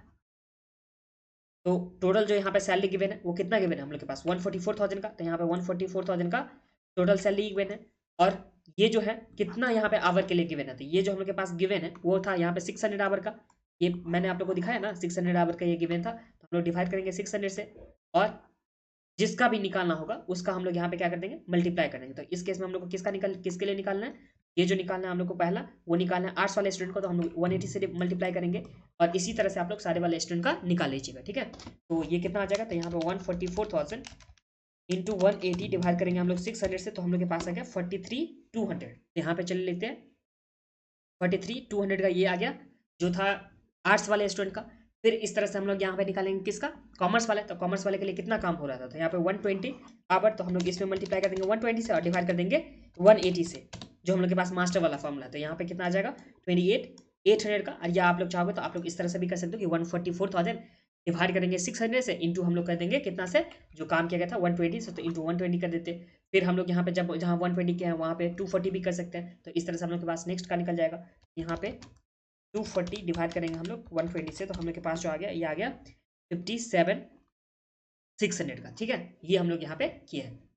तो टोटल जो यहाँ पे सैलरी गिवन है वो कितना गिवन है हम लोग के पास 144,000 का। तो यहाँ पे 144,000 का टोटल सैलरी गिवन है। और ये जो है कितना यहाँ पे आवर के लिए गिवन है, तो ये जो हम लोग के पास गिवन है वो था यहाँ पे 600 आवर का। ये मैंने आप लोग को दिखाया ना 600 आवर का ये गिवन था। तो हम लोग डिवाइड करेंगे 600 से, और जिसका भी निकालना होगा उसका हम लोग यहाँ पे क्या कर देंगे मल्टीप्लाई कर देंगे। तो इस केस में हम लोग को किसके लिए निकालना है, ये जो निकालना है हम लोग को पहला वो निकालना है आर्ट्स वाले स्टूडेंट को, तो हम लोग 180 से मल्टीप्लाई करेंगे। और इसी तरह से आप लोग सारे वाले स्टूडेंट का निकाल लीजिएगा, ठीक है। तो ये कितना आ जाएगा, तो यहाँ पे 144,000 इंटू 180 डिवाइड करेंगे हम लोग 600 से, तो हम लोग के पास आ गया 43,200। यहाँ पे चलिए लिखते हैं 43 200 का ये आ गया जो था आर्ट्स वाले स्टूडेंट का। फिर इस तरह से हम लोग यहाँ पे निकालेंगे किसका, कॉमर्स वाले। तो कॉमर्स वाले के लिए कितना काम हो रहा था, तो यहाँ पे 120 आवर, तो हम लोग इसमें मल्टीप्लाई कर देंगे 120 से और डिवाइड कर देंगे 180 से, जो हम लोग के पास मास्टर वाला फॉर्मूला। तो यहाँ पे कितना आ जाएगा 28 800 का। या आप लोग चाहोगे तो आप लोग इस तरह से भी कर सकते हो कि 144,000 डिवाइड करेंगे 600 से, इंटू हम लोग कर देंगे कितना से, जो काम किया गया था 120 से, तो इंटू 120 कर देते। फिर हम लोग यहाँ पे जब जहाँ 120 के हैं वहाँ पे 240 भी कर सकते हैं। तो इस तरह से हम लोग के पास नेक्स्ट का निकल जाएगा। यहाँ पे 240 डिवाइड करेंगे हम लोग 120 से, तो हम लोग के पास जो आ गया ये आ गया 57,600 का। ठीक है, ये हम लोग यहाँ पे किए हैं।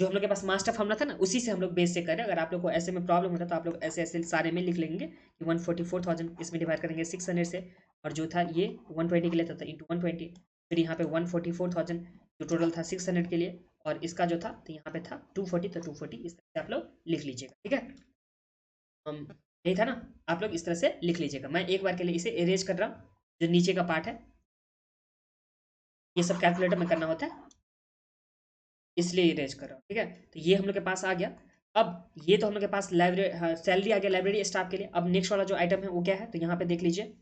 जो हम लोग के पास मास्टर फॉर्मूला था ना, उसी से हम लोग बेस से करें। अगर आप लोग को ऐसे में प्रॉब्लम होता है तो आप लोग ऐसे ऐसे सारे में लिख लेंगे कि 144,000 इसमें डिवाइड करेंगे 600 से, और जो था ये 120 के लिए था इंटू 120, फिर यहाँ पे 144,000 जो टोटल था 600 के लिए, और इसका जो था तो यहाँ पे था 240, तो 240 इस तरह से आप लोग लिख लीजिएगा। ठीक है, यही था ना, आप लोग इस तरह से लिख लीजिएगा। मैं एक बार के लिए इसे इरेज कर रहा हूँ, जो नीचे का पार्ट है ये सब कैलकुलेटर में करना होता है, इसलिए इरेज कर रहा हूँ। ठीक है, तो ये हम लोग के पास आ गया। अब ये तो हम लोग के पास लाइब्रेरी सैलरी आ गया लाइब्रेरी स्टाफ के लिए। अब नेक्स्ट वाला जो आइटम है वो क्या है, तो यहाँ पे देख लीजिए,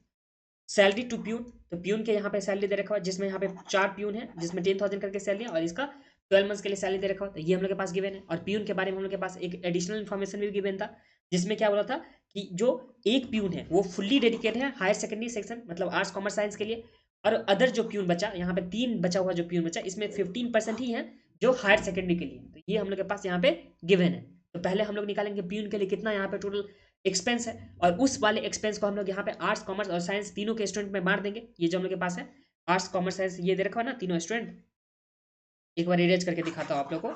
सैलरी टू प्यून। तो प्यून के यहाँ पे सैलरी दे रखा हुआ है, जिसमें यहाँ पे 4 प्यून है, जिसमें 10,000 करके सैलरी है, और इसका 12 मंथ्स के लिए सैलरी दे रखा हुआ। तो ये हम लोग के पास गिवन है। और प्यून के बारे में हम लोग के पास एक एडिशनल इन्फॉर्मेशन भी गिवन था, जिसमें क्या बोला था कि जो एक प्यून है वो फुल्ली डेडिकेटेड है हायर सेकेंडरी सेक्शन, मतलब आर्ट्स कॉमर्स साइंस के लिए। और अदर जो प्यून बचा, यहाँ पे 3 बचा हुआ जो प्यून बचा, इसमें 15% ही है जो हायर सेकेंडरी के लिए। तो ये हम लोग के पास यहाँ पे गिवन है। तो पहले हम लोग निकालेंगे प्यून के लिए कितना यहाँ पे टोटल एक्सपेंस है, और उस वाले एक्सपेंस को हम लोग यहाँ पे आर्ट्स कॉमर्स और साइंस तीनों के स्टूडेंट में बांट देंगे। ये जो हम लोग के पास है आर्ट्स कॉमर्स साइंस, ये दे रखा है ना तीनों स्टूडेंट, एक बार इरेज करके दिखाता हूँ आप लोग को।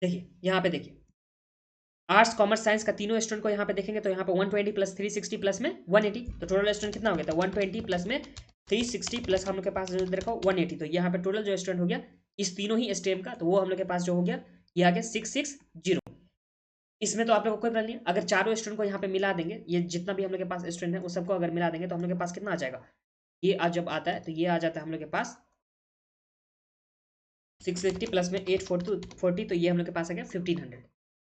देखिए यहाँ पे देखिए, आर्ट्स कॉमर्स साइंस का तीनों स्टूडेंट को यहाँ पे देखेंगे तो यहाँ पे 120 प्लस 360 प्लस में 180, तो टोटल स्टूडेंट कितना हो गया था 120 प्लस में 360 प्लस हम लोग के पास जो देखो 180। तो यहाँ पे टोटल जो स्टूडेंट हो गया इस तीनों ही स्ट्रीम का, तो वो हम लोग के पास जो हो गया ये आ गया 660। इसमें तो आप लोग को कोई प्रॉब्लम नहीं है। अगर चारों स्टूडेंट को यहाँ पे मिला देंगे, ये जितना भी हम लोग के पास स्टूडेंट है उस सबको अगर मिला देंगे तो हम लोग के पास कितना आ जाएगा, ये आज जब आता है तो ये आ जाता है हम लोग के पास 650 प्लस में 840, तो ये हम लोग के पास आ गया 1500।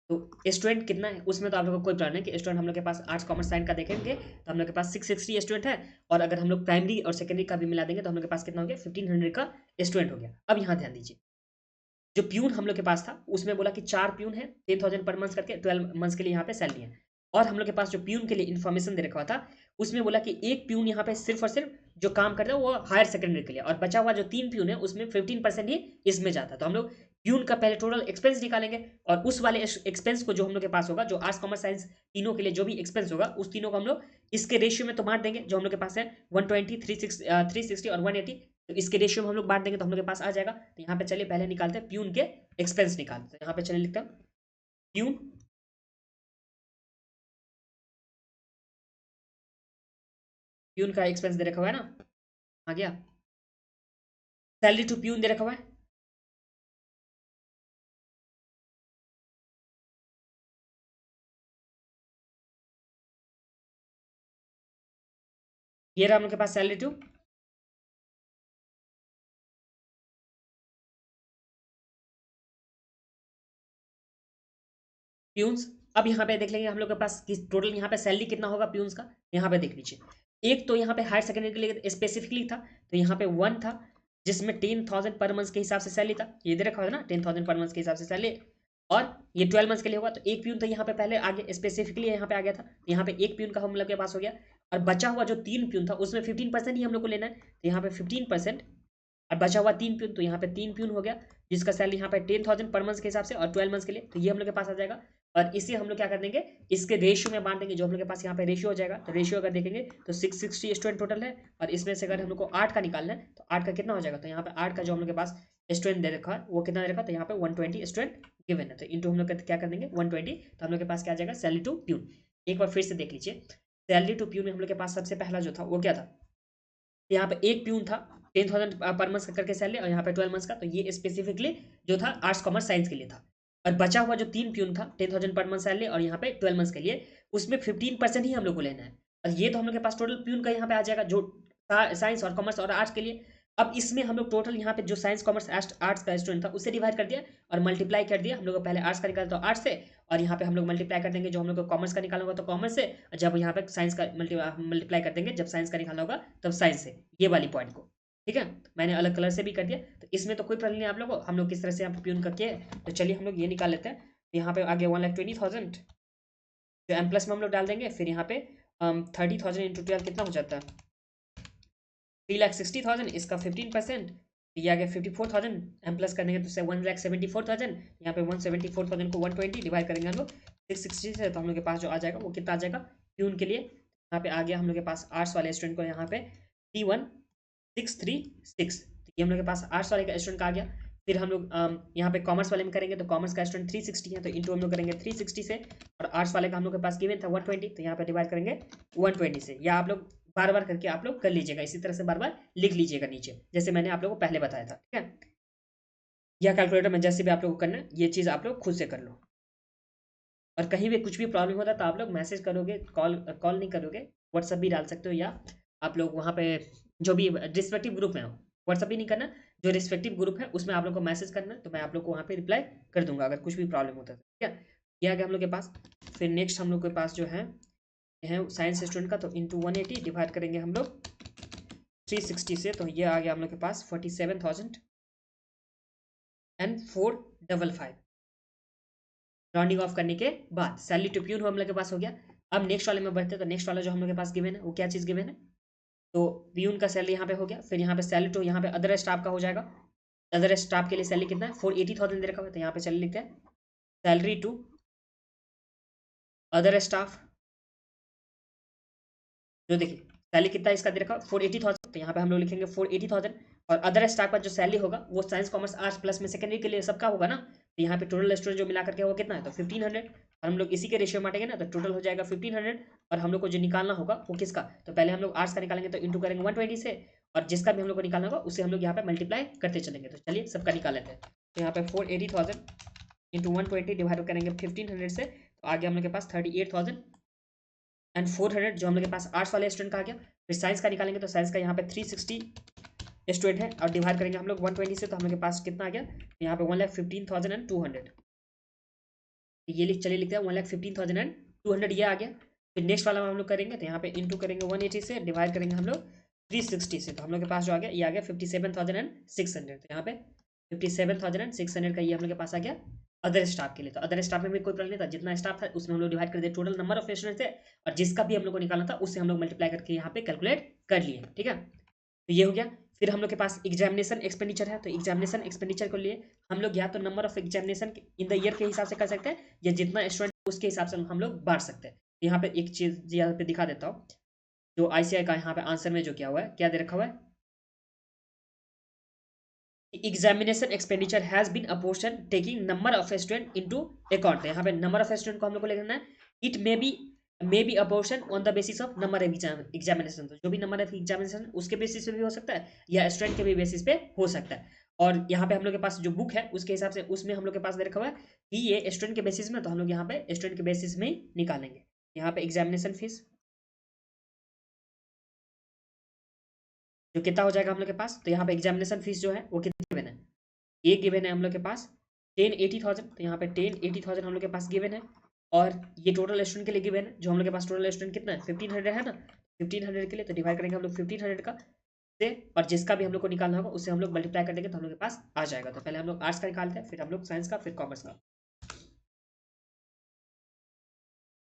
तो स्टूडेंट कितना है उसमें तो आप लोग को कोई प्रॉब्लम नहीं कि स्टूडेंट हम लोग के पास आर्ट्स कॉमर्स साइंस का देखेंगे तो हम लोग के पास 660 स्टूडेंट है, और अगर हम लोग प्राइमरी और सेकेंडरी का भी मिला देंगे तो हम लोग के पास कितना हो गया 1500 का स्टूडेंट हो गया। अब यहाँ ध्यान दीजिए, जो प्यून हम लोग के पास था उसमें बोला कि 4 प्यून है 10,000 पर मंथ करके 12 मंथ्स के लिए यहाँ पे सैलरी है। और हम लोग के पास जो प्यून के लिए इन्फॉर्मेशन दे रखा था उसमें बोला कि एक प्यून यहाँ पे सिर्फ और सिर्फ जो काम करता है वो हायर सेकेंडरी के लिए, और बचा हुआ जो 3 प्यून है उसमें 15% ही इसमें जाता है। तो हम लोग प्यून का पहले टोटल एक्सपेंस निकालेंगे, और उस वाले एक्सपेंस को जो हम लोग के पास होगा, जो आर्ट्स कॉमर्स साइंस तीनों के लिए जो भी एक्सपेंस होगा उस तीनों को हम लोग इसके रेशियो में तो बांट देंगे। जो हम लोग के पास है 120 360 और 180, तो इसके रेशियो में हम लोग बांट देंगे तो हम लोग के पास आ जाएगा। तो यहाँ पे चलिए पहले निकालते हैं प्यून के एक्सपेंस निकालते हैं। यहाँ पे चलिए लिखता हूँ प्यून, प्यून का एक्सपेंस दे रखा हुआ है ना, आ गया। सैलरी टू प्यून दे रखा हुआ है, ये रहा हम लोग के पास सैलरी टू प्यून्स। अब यहाँ पे देख लेंगे हम लोग के पास टोटल यहाँ पे सैलरी कितना होगा प्यून्स का, यहाँ पे देख लीजिए। एक तो यहाँ पे हायर सेकेंडरी के लिए स्पेसिफिकली था, तो यहाँ पे 1 था जिसमें 10,000 पर मंथ के हिसाब से सैलरी था, ये दे रखा है ना 10,000 पर मंथ के हिसाब से सैलरी, और ये 12 मंथ्स के लिए होगा। तो एक प्यून तो यहाँ पे पहले आगे स्पेसिफिकली यहाँ पे आ गया था, तो यहाँ पे एक प्यून का हम लोग के पास हो गया। और बचा हुआ जो 3 प्यून था उसमें 15% ही हम लोग को लेना है, तो यहाँ पे 15%, और बचा हुआ 3 प्यून, तो यहाँ पे 3 प्यून हो गया जिसका सैलरी यहाँ पे 10,000 पर मंथ के हिसाब से और 12 मंथ्स के लिए, तो ये हम लोग के पास आ जाएगा। और इसे हम लोग क्या कर देंगे, इसके रेशियो में बांट देंगे। जो हम लोग के पास यहाँ पे रेशियो हो जाएगा, तो रेशियो अगर देखेंगे तो 660 स्टूडेंट टोटल है, और इसमें से अगर हम लोग को 8 का निकालना है तो 8 का कितना हो जाएगा, तो यहाँ पे 8 का जो हम लोग के पास स्टूडेंट दे रखा है वो कितना दे रखा है, तो यहाँ पे 120 स्टूडेंट गिवन है, तो इंटू हम लोग क्या कर देंगे 120, तो हम लोग के पास क्या आ जाएगा सैलरी टू प्यून। एक बार फिर से देख लीजिए, सैलरी टू प्यून में हम लोग के पास सबसे पहला जो था वो क्या था, यहाँ पे एक प्यून था 10,000 पर मंथ करके सैलरी, और यहाँ पे 12 मंथ्स का, तो ये स्पेसिफिकली जो था आर्ट्स कॉमर्स साइंस के लिए था। और बचा हुआ जो 3 प्यून था 10,000 पर मंथ सैलरी और यहाँ पे 12 मंथ्स के लिए, उसमें 15% ही हम लोग को लेना है। और ये तो हम लोग के पास टोटल प्यून का यहाँ पे आ जाएगा जो साइंस और कॉमर्स और आर्ट्स के लिए। अब इसमें हम लोग टोटल यहाँ पे जो साइंस कॉमर्स आर्ट्स का स्टूडेंट था उससे डिवाइड कर दिया और मल्टीप्लाई कर दिया। हम लोग को पहले आर्ट्स का निकाला तो आर्ट्स से, और यहाँ पे हम लोग मल्टीप्लाई कर देंगे जो हम लोग को कॉमर्स का निकालना होगा तो कॉमर्स से, जब यहाँ पे साइंस का मल्टीप्लाई कर देंगे जब साइंस का निकालना होगा तब साइंस से, ये वाली पॉइंट को। ठीक है, मैंने अलग कलर से भी कर दिया, तो इसमें तो कोई प्रॉब्लम नहीं आप लोगों को। हम लोग किस तरह से आप प्यून करके, तो चलिए हम लोग ये निकाल लेते हैं। यहाँ पे आगे 1,20,000 जो एम प्लस में हम लोग डाल देंगे, फिर यहाँ पे 30,000 इंटू 12 कितना हो जाता है 3,60,000, इसका 15%, ये आ गया 54,000, एम प्लस करने तो 1,74,000, यहाँ पे 174,000 को 120 डिवाइड करेंगे हम लोग 660 से, तो हम लोग के पास जो आ जाएगा वो कितना आ जाएगा प्यून के लिए। यहाँ पे आ गया हम लोग के पास आर्ट्स वाले स्टूडेंट को यहाँ पे 31,636, तो ये हम लोग के पास आर्ट्स वाले का स्टूडेंट का आ गया। फिर हम लोग यहाँ पे कॉमर्स वाले में करेंगे तो कॉमर्स का स्टूडेंट 360 है, तो इंटू हम लोग करेंगे 360 से, और आर्ट्स वाले का हम लोग के पास गिवन था 120, तो यहाँ पे डिवाइड करेंगे 120 से। या आप लोग बार बार करके आप लोग कर लीजिएगा, इसी तरह से बार बार लिख लीजिएगा नीचे, जैसे मैंने आप लोगों को पहले बताया था। ठीक है, या कैलकुलेटर में जैसे भी आप लोग को करना है ये चीज़ आप लोग खुद से कर लो, और कहीं भी कुछ भी प्रॉब्लम होता है तो आप लोग मैसेज करोगे, कॉल नहीं करोगे, व्हाट्सअप भी डाल सकते हो, या आप लोग वहाँ पे जो भी रिस्पेक्टिव ग्रुप में हो, व्हाट्सअप भी नहीं करना, जो रिस्पेक्टिव ग्रुप है उसमें आप लोग को मैसेज करना, तो मैं आप लोग को वहाँ पे रिप्लाई कर दूंगा अगर कुछ भी प्रॉब्लम होता है। ठीक है, ये आ गया हम लोग के पास। फिर नेक्स्ट हम लोग के पास जो है साइंस स्टूडेंट का, तो इंटू 180 डिवाइड करेंगे हम लोग 360 से, तो ये आ गया हम लोग के पास 47,455 राउंडिंग ऑफ करने के बाद सैलरी टू प्यून हम लोग के पास हो गया। अब नेक्स्ट वाले में बढ़ते हैं, तो नेक्स्ट वाला जो हम लोग के पास गिवन है वो क्या चीज़ गिवन है, तो प्यून का सैलरी यहाँ पे हो गया। फिर यहाँ पे सैलरी टू यहाँ पे अदर स्टाफ का हो जाएगा, अदर स्टाफ के लिए सैलरी कितना है 480,000 दे रखा हुआ है, तो यहाँ पे चलिए लिखते हैं सैलरी टू अदर स्टाफ, जो देखिए सैलरी कितना इसका दे रखा 480,000, तो यहाँ पे हम लोग लिखेंगे 480,000, और अदर स्टाफ का जो सैलरी होगा वो साइंस कॉमर्स आर्ट्स प्लस में सेकेंडरी के लिए सबका होगा ना, तो यहाँ पे टोटल स्टूडेंट जो मिला करके वो कितना है तो 1500, और हम लोग इसी के रेशियो बांटेंगे ना तो टोटल हो जाएगा 1500, और हम लोग को जो निकालना होगा वो किसका, तो पहले हम लोग आर्ट्स का निकालेंगे तो इंटू करेंगे 120 से, और जिसका भी हम लोग को निकालना होगा उसे हम लोग यहाँ पे मल्टीप्लाई करते चलेंगे। तो चलिए सबका निकाल लेते हैं, तो यहाँ पे 480,000 इंटू 120 डिवाइड करेंगे 1500 से, तो आगे हम लोग के पास 38,400 जो हम लोग के पास आर्ट्स वाले स्टूडेंट का आ गया। फिर साइंस का निकालेंगे तो साइंस का यहाँ पे 360 स्टूडेंट है, और डिवाइड करेंगे हम लोग 120 से, तो हम लोग के पास कितना आ गया यहाँ पे 1,15,200, ये चलिए लिखते हैं 1,15,200 ये आ गया। फिर नेक्स्ट वाला हम लोग करेंगे तो यहाँ पे इंटू करेंगे 180 से, डिवाइड करेंगे हम लोग 360 से, तो हम लोग के पास जो आ गया ये आ गया 57,600, तो यहाँ पे 57,600 का ये हम लोग के पास आ गया अदर स्टाफ के लिए। तो अदर स्टाफ में भी कोई प्रॉब्लम नहीं था, जितना स्टाफ था उसमें हम लोग डिवाइड कर दिए टोटल नंबर ऑफ स्टूडेंट थे, और जिसका भी हम लोग को निकालना था उससे हम लोग मल्टीप्लाई करके यहाँ पे कैलकुलेट कर लिए। ठीक है, तो ये हो गया। फिर हम लोग के पास एग्जामिनेशन एक्सपेंडिचर है, तो एग्जामिनेशन एक्सपेंडिचर को लिए हम लोग या तो number of examination in the year के हिसाब से कर सकते हैं, या जितना स्टूडेंट उसके हिसाब से हम लोग बांट सकते हैं। यहाँ पे एक चीज यहाँ पे दिखा देता हूँ, जो आईसीआई का यहाँ पे आंसर में जो किया हुआ है क्या दे रखा हुआ है, examination expenditure has been apportion taking number of student into account. यहाँ पे नंबर ऑफ स्टूडेंट को हम लोग को लिखना है, it may be apportion on the basis of number of examination, तो जो भी नंबर ऑफ एग्जामिनेशन उसके बेसिस पे भी हो सकता है या स्टूडेंट के भी बेसिस पे हो सकता है। और यहाँ पे हम लोग के पास जो बुक है उसके हिसाब से उसमें हम लोग के पास दे रखा हुआ है कि ये स्टूडेंट के बेसिस में, तो हम लोग यहाँ पे स्टूडेंट के बेसिस में ही निकालेंगे। यहाँ पे एग्जामिनेशन फीस जो कितना हो जाएगा हम लोग के पास, तो यहाँ पे एग्जामिनेशन फीस जो है वो कितनी गिवन है, ये गिवन है हम लोग के पास 1080,000, तो यहाँ पे 1080,000 हम लोग के पास गिवन है, और ये टोटल स्टूडेंट के लिए गिवन है, जो हम लोग के पास टोटल स्टूडेंट कितना है 1500 है ना, 1500 के लिए तो डिवाइड करेंगे हम लोग 1500 का से, और जिसका भी हम लोग को निकालना होगा उससे हम लोग मल्टीप्लाई कर देंगे तो हम लोग के पास आ जाएगा। तो पहले हम लोग आर्ट्स का निकालते हैं, फिर हम लोग साइंस का, फिर कॉमर्स का,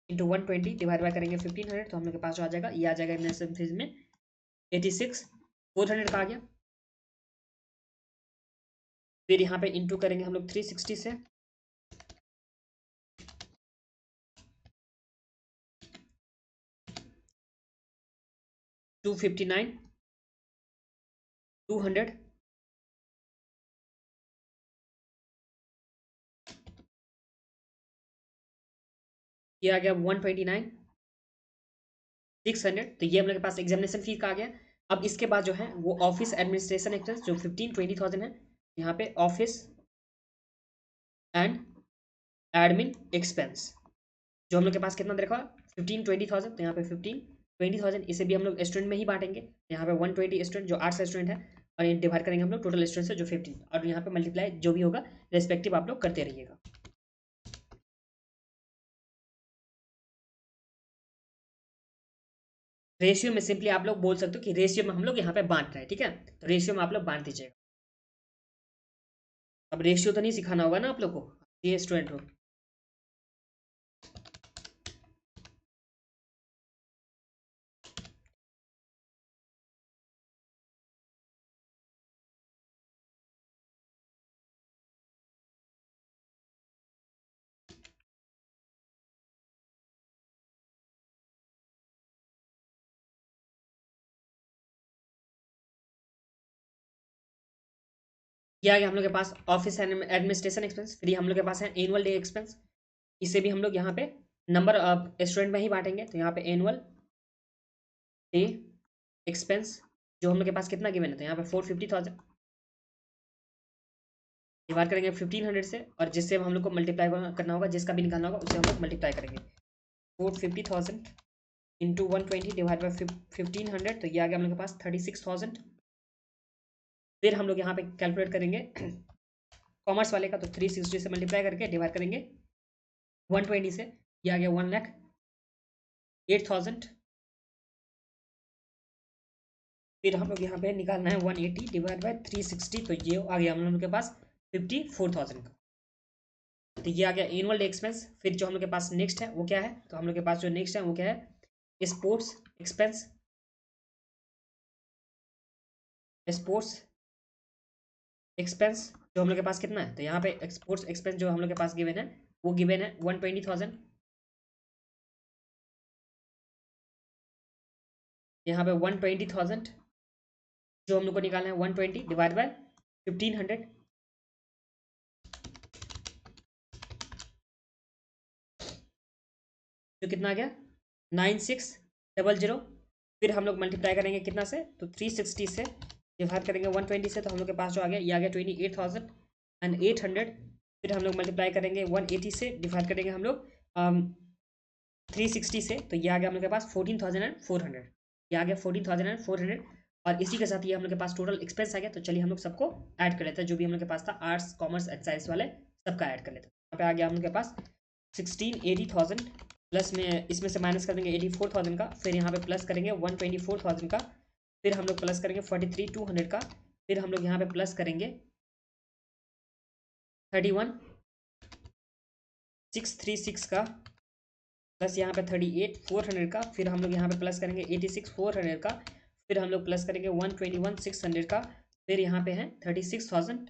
इंटू 120 डिवाइड बाय करेंगे 1500, तो हम लोग के पास जो आ जाएगा ये आ जाएगा एग्जामिनेशन फीस में 86,400 का आ गया। फिर यहाँ पे इंटू करेंगे हम लोग 360 से, 259 200 ये आ गया 129 600, तो ये हम लोग के पास एग्जामिनेशन फीस का आ गया। अब इसके बाद जो है वो ऑफिस एडमिनिस्ट्रेशन एक्सपेंस जो 15-20,000 है, यहाँ पे ऑफिस एंड एडमिन एक्सपेंस जो हम लोग के पास कितना दे रखा है 15-20,000, तो यहाँ पे 15-20,000 इसे भी हम लोग स्टूडेंट में ही बांटेंगे। यहाँ पे 120 स्टूडेंट जो आर्ट्स स्टूडेंट है, और ये डिवाइड करेंगे हम लोग टोटल स्टूडेंट से जो 15, और यहाँ पे मल्टीप्लाई जो भी होगा रेस्पेक्टिव आप लोग करते रहिएगा। रेशियो में सिंपली आप लोग बोल सकते हो कि रेशियो में हम लोग यहाँ पे बांट रहे हैं, ठीक है, तो रेशियो में आप लोग बांट दीजिएगा। अब रेशियो तो नहीं सिखाना होगा ना आप लोग को, ये स्टूडेंट हो। ये आ गया हम लोग के पास ऑफिस एंड एडमिनिस्ट्रेशन एक्सपेंस, फिर हम लोग के पास है एनुअल डे एक्सपेंस। इसे भी हम लोग यहाँ पे नंबर ऑफ स्टूडेंट में ही बांटेंगे, तो यहाँ पे एनुअल डे एक्सपेंस जो हम लोग के पास कितना गिवन है, तो यहाँ पे 450,000 डिवाइड करेंगे 1500 से, और जिससे हम लोग को मल्टीप्लाई करना होगा, जिसका भी निकालना होगा उससे हम लोग मल्टीप्लाई करेंगे। 450,000 इंटू 120 डिवाइड बाई 1500, तो ये आ गया हम लोग के पास 36,000। फिर हम लोग यहाँ पे कैलकुलेट करेंगे कॉमर्स वाले का, तो 360 से मल्टीप्लाई करके डिवाइड करेंगे 120 से, ये आ गया 1,08,000। फिर हम लोग यहाँ पे निकालना है 180 डिवाइड बाई 360, तो ये आ गया हम लोग के पास 54,000 का। तो ये आ गया एनुअल डे एक्सपेंस। फिर जो हम लोग के पास नेक्स्ट है वो क्या है, तो हम लोग के पास जो नेक्स्ट है वो क्या है, स्पोर्ट्स एक्सपेंस। स्पोर्ट्स एक्सपेंस जो हम लोग के पास कितना है, तो यहाँ पे स्पोर्ट्स एक्सपेंस जो हम लोग के पास गिवन है वो गिवन है 120,000। यहाँ पे 120,000 जो हम लोग को निकालना है 120 डिवाइड बाय 1500, जो कितना आ गया 9600। फिर हम लोग मल्टीप्लाई करेंगे कितना से, तो 360 से डिवाइड करेंगे 120 से, तो हम लोग के पास जो आ गया ये आ गया 28,800। फिर हम लोग मल्टीप्लाई करेंगे 180 से, डिवाइड करेंगे हम लोग 360 से, तो ये आ गया हम लोग के पास 14,400। ये आ गया 14,400, और इसी के साथ ये हम लोग के पास टोटल एक्सपेंस आ गया। तो चलिए हम लोग सबको ऐड कर लेते हैं, जो भी हम लोग के पास था आर्ट्स कॉमर्स एंड साइंस वाले सबका ऐड कर लेते हैं। यहाँ पे आ गया हम लोग के पास 1680,000, प्लस में इसमें से माइनस कर देंगे 84,000 का, फिर यहाँ पे प्लस करेंगे 124,000 का, फिर हम लोग प्लस करेंगे 43,200 का, फिर हम लोग यहाँ पे प्लस करेंगे 31,636 का, प्लस यहाँ पे 38,400 का, फिर हम लोग यहाँ पे प्लस करेंगे 86,400 का, फिर हम लोग प्लस करेंगे 121,600 का, फिर यहाँ पे है 36,000,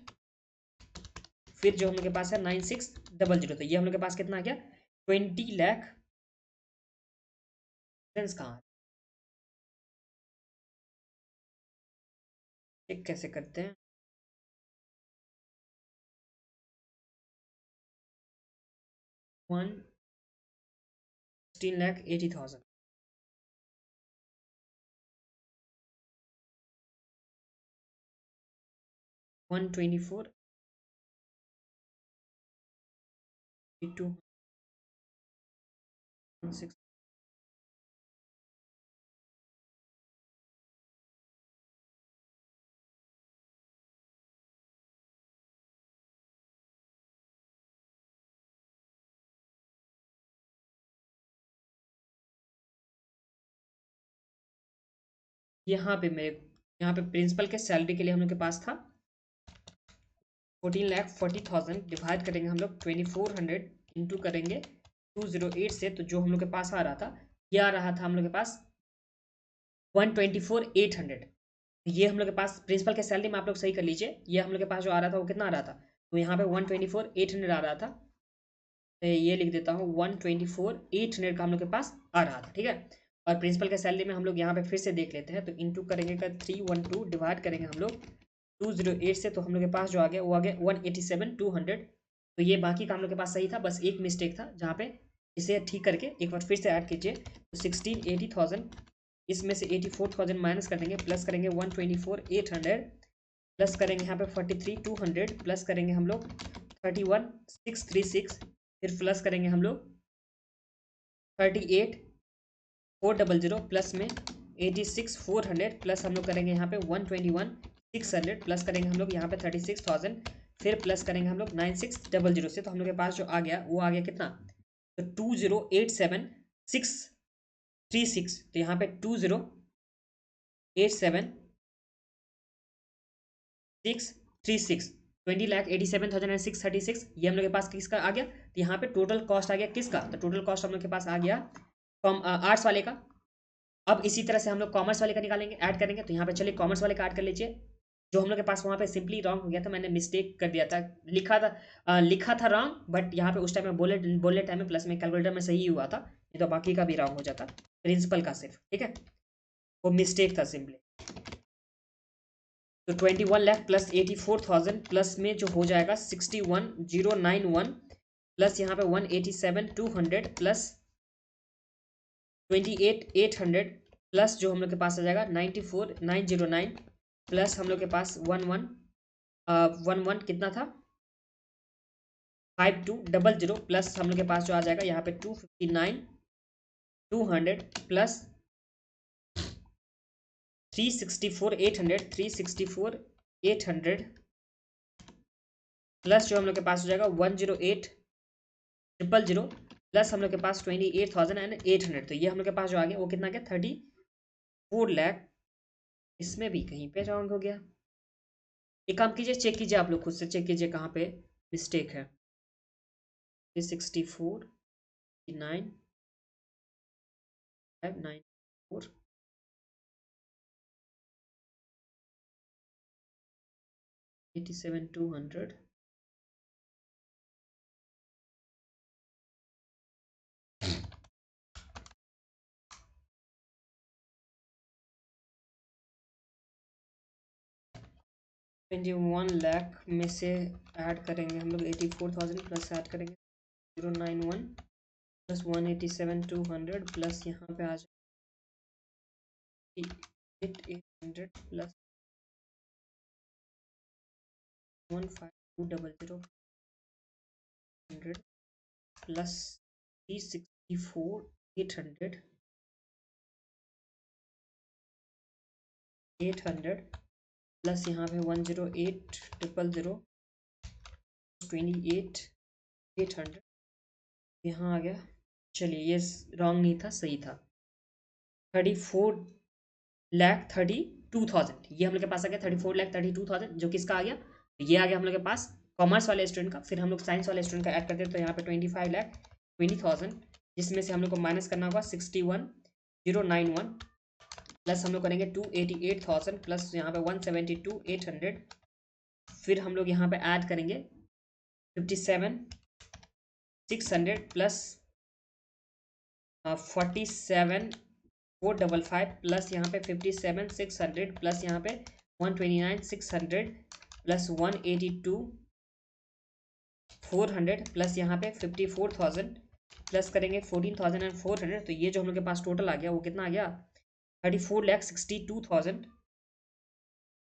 फिर जो हम लोग के पास है 9600, तो ये हम लोग के पास कितना आ गया 20 लाख। कहाँ चेक कैसे करते हैं, 16,80,000, 124 2 6। यहाँ पे प्रिंसिपल के सैलरी के लिए हम लोग के पास था 14,40,000, डिवाइड करेंगे हम लोग 2400 इंटू करेंगे 208 से, तो जो हम लोग के पास आ रहा था ये आ रहा था हम लोग के पास 124,800। ये हम लोग के पास प्रिंसिपल के सैलरी में आप लोग सही कर लीजिए, ये हम लोग के पास जो आ रहा था वो कितना आ रहा था, तो यहाँ पे 124,800 आ रहा था, तो ये लिख देता हूँ 124,800 का हम लोग के पास आ रहा था, ठीक है। और प्रिंसिपल के सैलरी में हम लोग यहाँ पे फिर से देख लेते हैं, तो इंटू करेंगे का 312 डिवाइड करेंगे हम लोग 208 से, तो हम लोग के पास जो आ गया वो आ गया 187,200। तो ये बाकी का हम लोग के पास सही था, बस एक मिस्टेक था जहाँ पे इसे ठीक करके एक बार फिर से ऐड कीजिए, तो 16,80,000 इसमें से 84,000 माइनस कर देंगे, प्लस करेंगे 124,800, प्लस करेंगे यहाँ पे 43,200, प्लस करेंगे हम लोग 31,636, फिर प्लस करेंगे हम लोग 38,400, प्लस में 86,400, प्लस हम लोग करेंगे यहाँ पे 600 प्लस करेंगे हम लोग यहाँ पे 36,000, फिर प्लस करेंगे हम लोग 9600 से, तो हम लोग के पास जो आ गया वो आ गया कितना, तो 2087636, तो यहाँ पे 2087636 20,87,636, ये हम लोग के पास किसका आ गया, तो यहाँ पे टोटल कॉस्ट आ गया किसका, तो टोटल कॉस्ट हम लोग के पास आ गया आर्ट्स वाले का। अब इसी तरह से हम लोग कॉमर्स वाले का निकालेंगे, ऐड करेंगे, तो यहाँ पे चलिए कॉमर्स वाले का ऐड कर लीजिए। जो हम लोग के पास वहाँ पे सिंपली रॉन्ग हो गया था, मैंने मिस्टेक कर दिया था, लिखा था रॉन्ग, बट यहाँ पे उस टाइम में बोले टाइम में प्लस में कैलकुलेटर में सही हुआ था, नहीं तो बाकी का भी रॉन्ग हो जाता, प्रिंसिपल का सिर्फ, ठीक है, वो मिस्टेक था सिंपली। तो 21 लाख प्लस 84,000 प्लस में जो हो जाएगा 61,091 प्लस यहाँ पे 187,200 प्लस 28,800 प्लस जो हम लोग के पास आ जाएगा 94,909 प्लस हम लोग के पास 11 कितना था 5200 प्लस हम लोग के पास जो आ जाएगा यहाँ पे 259,200 प्लस 364,800 प्लस जो हम लोग के पास हो जाएगा 108,000 प्लस हम लोग के पास 28,800, तो ये हम लोग के पास जो आ गया वो कितना गया 34 लाख। इसमें भी कहीं पे रॉन्ग हो गया, एक काम कीजिए, चेक कीजिए, आप लोग खुद से चेक कीजिए कहाँ पे मिस्टेक है। 364 9 594 87,200 21 लाख में से ऐड करेंगे हम लोग 84,000 प्लस ऐड करेंगे 091 प्लस 187,200 प्लस यहाँ पे आ जाए 8,800 प्लस 15200 प्लस 364,800 प्लस यहाँ पे 108,000 28,800 यहाँ आ गया। चलिए ये रॉन्ग नहीं था, सही था, 34,32,000 ये हम लोग के पास आ गया 34,32,000 जो किसका आ गया, ये आ गया हम लोग के पास कॉमर्स वाले स्टूडेंट का। फिर हम लोग साइंस वाले स्टूडेंट का ऐड करते हैं, तो यहाँ पे 25,20,000 जिसमें से हम लोग को माइनस करना होगा 61,091 प्लस हम लोग करेंगे 288,000 प्लस यहाँ पे 172,800 फिर हम लोग यहाँ पे ऐड करेंगे 57,600 प्लस 47,455 प्लस यहाँ पे 57,600 प्लस यहाँ पे 129,600 प्लस 182,400 प्लस यहाँ पे 54,000 प्लस करेंगे 14,400, तो ये जो हम लोग के पास टोटल आ गया वो कितना आ गया 34,62,000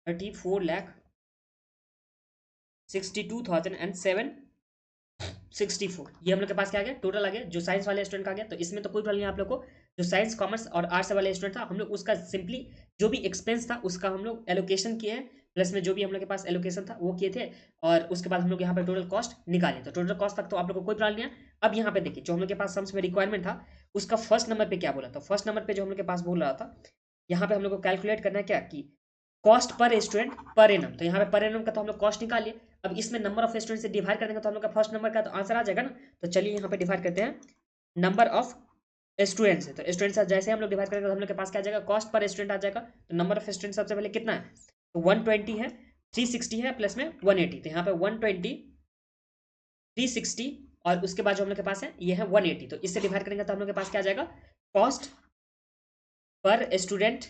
34,62,764 ये हम लोग के पास क्या आ गया टोटल आ गया जो साइंस वाले स्टूडेंट का आ गया। तो इसमें तो कोई प्रॉब्लम नहीं आप लोग को, जो साइंस कॉमर्स और आर्ट्स वाले स्टूडेंट था हम लोग उसका सिंपली जो भी एक्सपेंस था उसका हम लोग एलोकेशन किए हैं, प्लस में जो भी हम लोग के पास एलोकेशन था वो किए थे, और उसके बाद हम लोग यहाँ पर टोटल कॉस्ट निकाले। तो टोटल कॉस्ट तक तो आप लोग को कोई प्रॉब्लम नहीं है। अब यहाँ पे देखिए जो हम लोग के पास सम्स में रिक्वायरमेंट था उसका फर्स्ट नंबर पे क्या बोला, तो फर्स्ट नंबर पे जो हम लोग के पास बोल रहा था यहाँ पे हम लोग को कैलकुलेट करना है क्या कि cost per student per annum, तो यहाँ पे पर एनम का तो हम लोग कॉस्ट निकालिए। अब इसमें नंबर ऑफ स्टूडेंट से डिवाइड कर देंगे तो हम लोग का फर्स्ट नंबर का तो आंसर आ जाएगा ना। तो चलिए यहाँ पे डिवाइड करते हैं नंबर ऑफ स्टूडेंट्स है, तो स्टूडेंट्स जैसे हम लोग डिवाइड करेंगे तो हम लोग के पास क्या आ जाएगा कॉस्ट पर स्टूडेंट आ जाएगा। तो नंबर ऑफ स्टूडेंट सबसे पहले कितना है, तो 120 है, 360 है, प्लस में 180, तो यहाँ पे 120 360 और उसके बाद जो हम लोग के पास है ये है 180, तो इससे डिवाइड करेंगे तो हम लोग के पास क्या आ जाएगा cost per student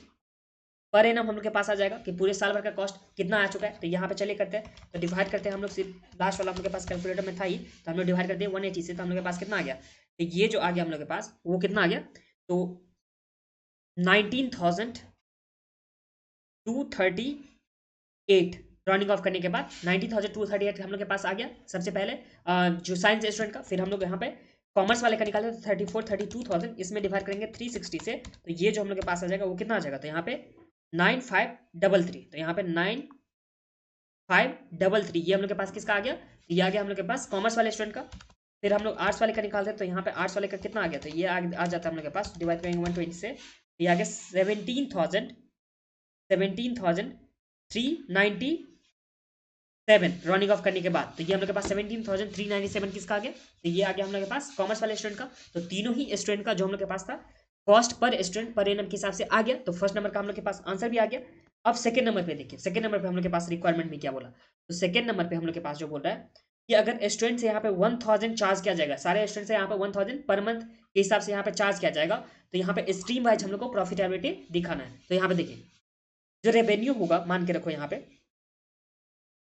per annum हम लोग के पास आ जाएगा कि पूरे साल भर का कॉस्ट कितना आ चुका है। तो यहाँ पे चलिए करते हैं, तो डिवाइड करते हैं हम लोग सिर्फ लास्ट वाला हम लोग के पास कैलकुलेटर में था ही, तो हम लोग डिवाइड करते हैं 180 से, तो हम लोग के पास कितना आ गया, तो ये जो आ गया हम लोग के पास वो कितना आ गया, तो 19,238 राउंडिंग ऑफ करने के बाद 19,238 हम लोग के पास आ गया सबसे पहले जो साइंस स्टूडेंट का। फिर हम लोग यहाँ पे कॉमर्स वाले का निकाले तो 32,000 इसमें डिवाइड करेंगे 360 से, तो ये जो हम लोग के पास आ जाएगा वो कितना आ जाएगा, तो यहाँ पे 9533, तो यहाँ पे 9 533, ये हम लोग के पास किसका आ गया, ये आ गया हम लोग के पास कॉमर्स वाले स्टूडेंट का। फिर हम लोग आर्ट्स वाले का निकालते हैं, तो यहाँ पे आर्ट्स वाले का कितना आ गया, तो ये आ जाता है हम लोग के पास, डिवाइड करेंगे 120 से, ये आ गया 17,397 राउंडिंग ऑफ करने के बाद। तो ये हम लोग के पास 17,397 किसका आ गया, तो ये आ गया हम लोग के पास कॉमर्स वाले स्टूडेंट का। तो तीनों ही स्टूडेंट का जो हम लोग के पास था cost per student per annum के हिसाब से आ गया। तो फर्स्ट नंबर का हम लोग के पास आंसर भी आ गया। अब सेकंड नंबर पे देखिए, सेकंड नंबर पे हम लोग के पास रिक्वायरमेंट में क्या बोला, तो सेकंड नंबर पे हम लोग के पास जो बोल रहा है कि अगर स्टूडेंट से यहाँ पे 1000 चार्ज किया जाएगा, सारे स्टूडेंट से यहाँ पे 1000 पर मंथ के हिसाब से यहाँ पे चार्ज किया जाएगा, तो यहाँ पे स्ट्रीम वाइज हम लोग को प्रॉफिटेबिलिटी दिखाना है। तो यहाँ पे देखिए जो रेवेन्यू होगा, मान के रखो यहाँ पे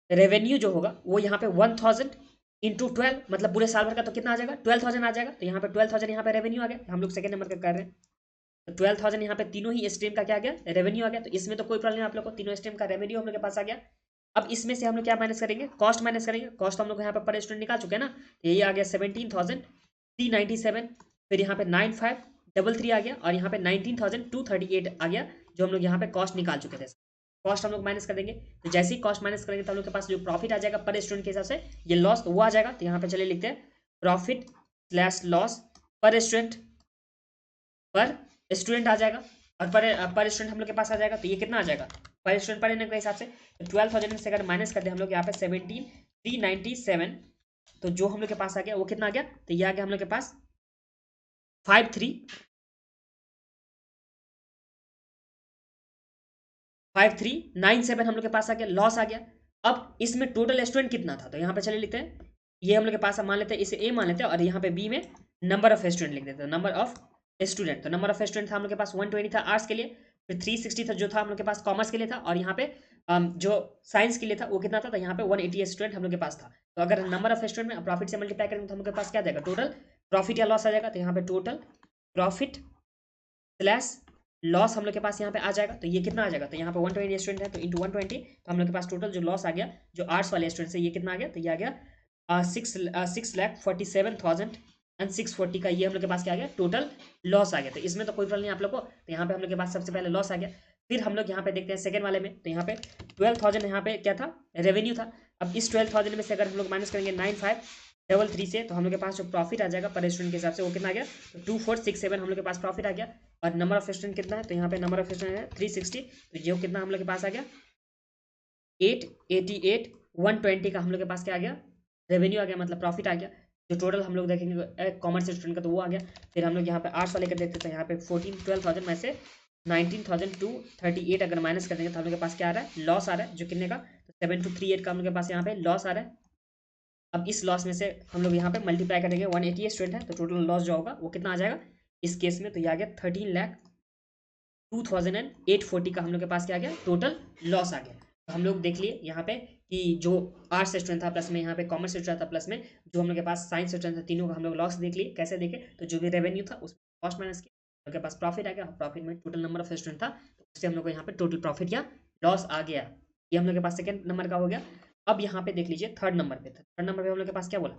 रेवेन्यू जो होगा वो यहाँ पे 1000 इंटू 12, मतलब पूरे साल भर का तो कितना आ जाएगा, 12000 आ जाएगा। तो यहाँ पे 12000 यहाँ पे रेवेन्यू आ गया, हम लोग सेकंड नंबर का कर रहे हैं। तो 12000 यहाँ पे तीनों ही स्ट्रीम का क्या आ गया, रेवेन्यू आ गया। तो इसमें तो कोई प्रॉब्लम नहीं आप लोग को, तीनों स्ट्रीम का रेवेन्यू हम लोग के पास आ गया। अब इसमें से हम लोग क्या माइनस करेंगे, कॉस्ट माइनस करेंगे। कॉस्ट हम लोग यहाँ पे पर स्टूडेंट निकाल चुके हैं ना, तो ये आ गया 17,397, फिर यहाँ पे 9533 आ गया, और यहाँ पे 19,238 आ गया, जो हम लोग यहाँ पे कॉस्ट निकाल चुके थे। कॉस्ट हम लोग माइनस कर देंगे, तो जैसे ही कॉस्ट माइनस करेंगे तो हम लोग के पास जो प्रॉफिट आ जाएगा पर स्टूडेंट के हिसाब से, ये लॉस तो वो आ जाएगा। तो यहाँ पे चलिए लिखते हैं प्रॉफिट स्लैश लॉस पर स्टूडेंट आ जाएगा, और पर स्टूडेंट हम लोग के पास आ जाएगा। तो ये कितना आ जाएगा पर स्टूडेंट पर एनम के हिसाब से, तो 12000 से अगर माइनस करते हैं हम लोग यहाँ पे 17,397, तो जो हम लोग के पास आ गया वो कितना आ गया, तो ये आ गया हम लोग के पास 5397 हम लोग के पास आ गया, लॉस आ गया। अब इसमें टोटल स्टूडेंट कितना था, तो यहाँ पे चले लिखते हैं, ये हम लोग के पास मान लेते हैं, इसे ए मान लेते हैं, और यहाँ पे बी में नंबर ऑफ स्टूडेंट लिख देते हैं, नंबर ऑफ स्टूडेंट। तो नंबर ऑफ स्टूडेंट था हम लोग के पास 120 था आर्ट्स के लिए, फिर 360 था जो था हम लोग के पास कॉमर्स के लिए था, और यहाँ पे जो साइंस के लिए था वो कितना था, तो यहाँ पे 180 स्टूडेंट हम लोग के पास था। तो अगर नंबर ऑफ स्टूडेंट में प्रॉफिट से मल्टीप्लाई करेंगे तो हम लोग के पास क्या जाएगा, टोटल प्रॉफिट या लॉस आ जाएगा। तो यहाँ पे टोटल प्रॉफिट स्लैश लॉस हम लोग के पास यहाँ पे आ जाएगा। तो ये कितना आ जाएगा, तो यहाँ पे 120 स्टूडेंट है, तो इंटू 120, तो हम लोग के पास टोटल जो लॉस आ गया जो आर्ट्स वाले स्टूडेंट से, ये कितना आ गया, तो ये आ गया 6,47,640 का, ये हम लोग के पास क्या आ गया, टोटल लॉस आ गया। तो इसमें तो कोई प्रॉब्लम नहीं आप लोग को। तो यहाँ पे हम लोग के पास सबसे पहले लॉस आ गया। फिर हम लोग यहाँ पे देखते हैं सेकंड वाले में, तो यहाँ पे 12000 यहाँ पे क्या था, रेवेन्यू था। अब इस 12000 में से अगर हम लोग माइनस करेंगे 9533 से, तो हम लोग के पास जो प्रॉफिट आ जाएगा पर स्टूडेंट के हिसाब से वो कितना आ गया, तो 2467 हम लोग के पास प्रॉफिट आ गया। और नंबर ऑफ स्टूडेंट कितना है, तो यहाँ पे नंबर ऑफ स्टूडेंट है 360, तो जो कितना हम लोग के पास आ गया 888 120 का हम लोग के पास क्या आ गया, रेवेन्यू आ गया, मतलब प्रॉफिट आ गया। जो टोटल हम लोग देखेंगे कॉमर्स स्टूडेंट का तो वो आ गया। फिर हम लोग यहाँ पे आर्ट्स वाले का देखते हैं, तो यहाँ पे 12,000 में से 19,238 अगर माइनस कर देंगे तो हम लोग के पास क्या आ रहा है, लॉस आ रहा है, जो कितने का, तो 7238 का हम लोग के पास यहाँ पे लॉस आ रहा है। अब इस लॉस में से हम लोग यहाँ पे मल्टीप्लाई करेंगे, 180 स्टूडेंट है, तो टोटल लॉस जो होगा वो कितना आ जाएगा इस केस में, तो ये आ गया 13,02,840 का हम लोग के पास क्या आ गया, टोटल लॉस आ गया। तो हम लोग देख लिए यहाँ पे कि जो आर्ट्स स्टूडेंट था प्लस में यहाँ पे कॉमर्स स्टूडेंट था प्लस में जो हम लोग के पास साइंस स्टूडेंट था, तीनों का हम लोग लॉस देख लिए। कैसे देखे, तो जो भी रेवेन्यू था उसमें कॉस्ट माइनस किया, हम लोग के पास प्रॉफिट आ गया, प्रॉफिट में टोटल नंबर ऑफ स्टूडेंट था, तो उससे हम लोग को यहाँ पे टोटल प्रॉफिट या लॉस आ गया। ये हम लोग के पास सेकंड नंबर का हो गया। अब यहाँ पे देख लीजिए थर्ड नंबर पे, थर्ड नंबर पे हम लोग के पास क्या बोला,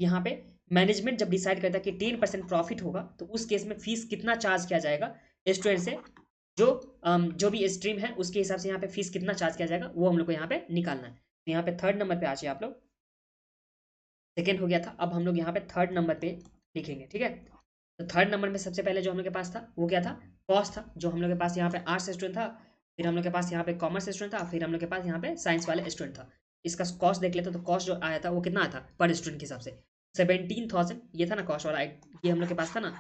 यहाँ पे मैनेजमेंट जब डिसाइड करता है कि 10% प्रॉफिट होगा तो उस केस में फीस कितना चार्ज किया जाएगा स्टूडेंट से, जो भी स्ट्रीम है उसके हिसाब से यहाँ पे फीस कितना चार्ज किया जाएगा वो हम लोग को यहाँ पे निकालना है। तो यहाँ पे थर्ड नंबर पे आ जाए आप लोग, सेकेंड हो गया था, अब हम लोग यहाँ पे थर्ड नंबर पे लिखेंगे, ठीक है। तो थर्ड नंबर में सबसे पहले जो हम लोग के पास था वो क्या था, कॉस्ट था, जो हम लोग के पास यहाँ पे आर्ट्स स्टूडेंट था, फिर हम लोग के पास यहाँ पे कॉमर्स स्टूडेंट था, फिर हम लोग के पास यहाँ पे साइंस वाले स्टूडेंट था। इसका कॉस्ट देख लेते तो कॉस्ट जो आया था वो कितना आया था पर स्टूडेंट के हिसाब से 17,000, ये था ना कॉस्ट वाला, ये हम लोग के पास था ना।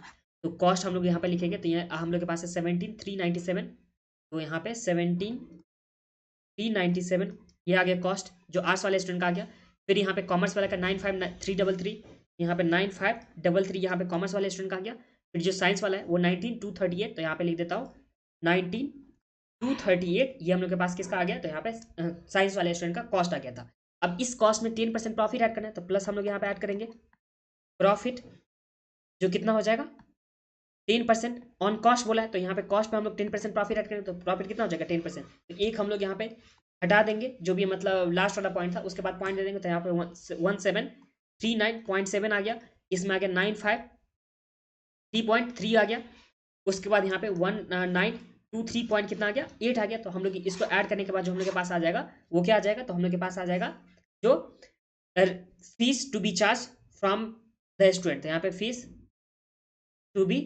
तो कॉस्ट हम लोग यहाँ पे लिखेंगे, तो ये हम लोग के पास है 17,397, तो यहाँ पे 17,397 ये आ गया कॉस्ट जो आर्ट्स वाले स्टूडेंट का आ गया। फिर यहाँ पे कॉमर्स वाला का 95,333, यहाँ पे 9533 यहाँ पे कॉमर्स वाले स्टूडेंट का आ गया। फिर जो साइंस वाला है वो 19,238, तो यहाँ पे लिख देता हूँ 19,238, ये हम लोग के पास किसका आ गया, तो यहाँ पे साइंस वाले स्टूडेंट का कॉस्ट आ गया था। अब इस कॉस्ट में 10% प्रॉफिट ऐड करना है, तो प्लस हम लोग यहाँ पे ऐड करेंगे प्रॉफिट, जो कितना हो जाएगा 10% ऑन कॉस्ट बोला है, तो यहाँ पे कॉस्ट पे हम लोग 10% प्रॉफिट ऐड करेंगे, तो प्रॉफिट कितना हो जाएगा 10%। तो एक हम लोग यहाँ पे हटा देंगे जो भी मतलब लास्ट वाला पॉइंट था, उसके बाद पॉइंट दे देंगे, तो यहाँ पे 1739.7 आ गया, इसमें आ गया 95 3.3 आ गया, उसके बाद यहाँ पे 19 23 पॉइंट कितना आ गया 8 आ गया। तो हम लोग इसको ऐड करने के बाद जो हम लोग के पास आ जाएगा वो क्या आ जाएगा, तो हम लोग के पास आ जाएगा जो fees to be charge from the student. तो यहाँ पे फीस टू बी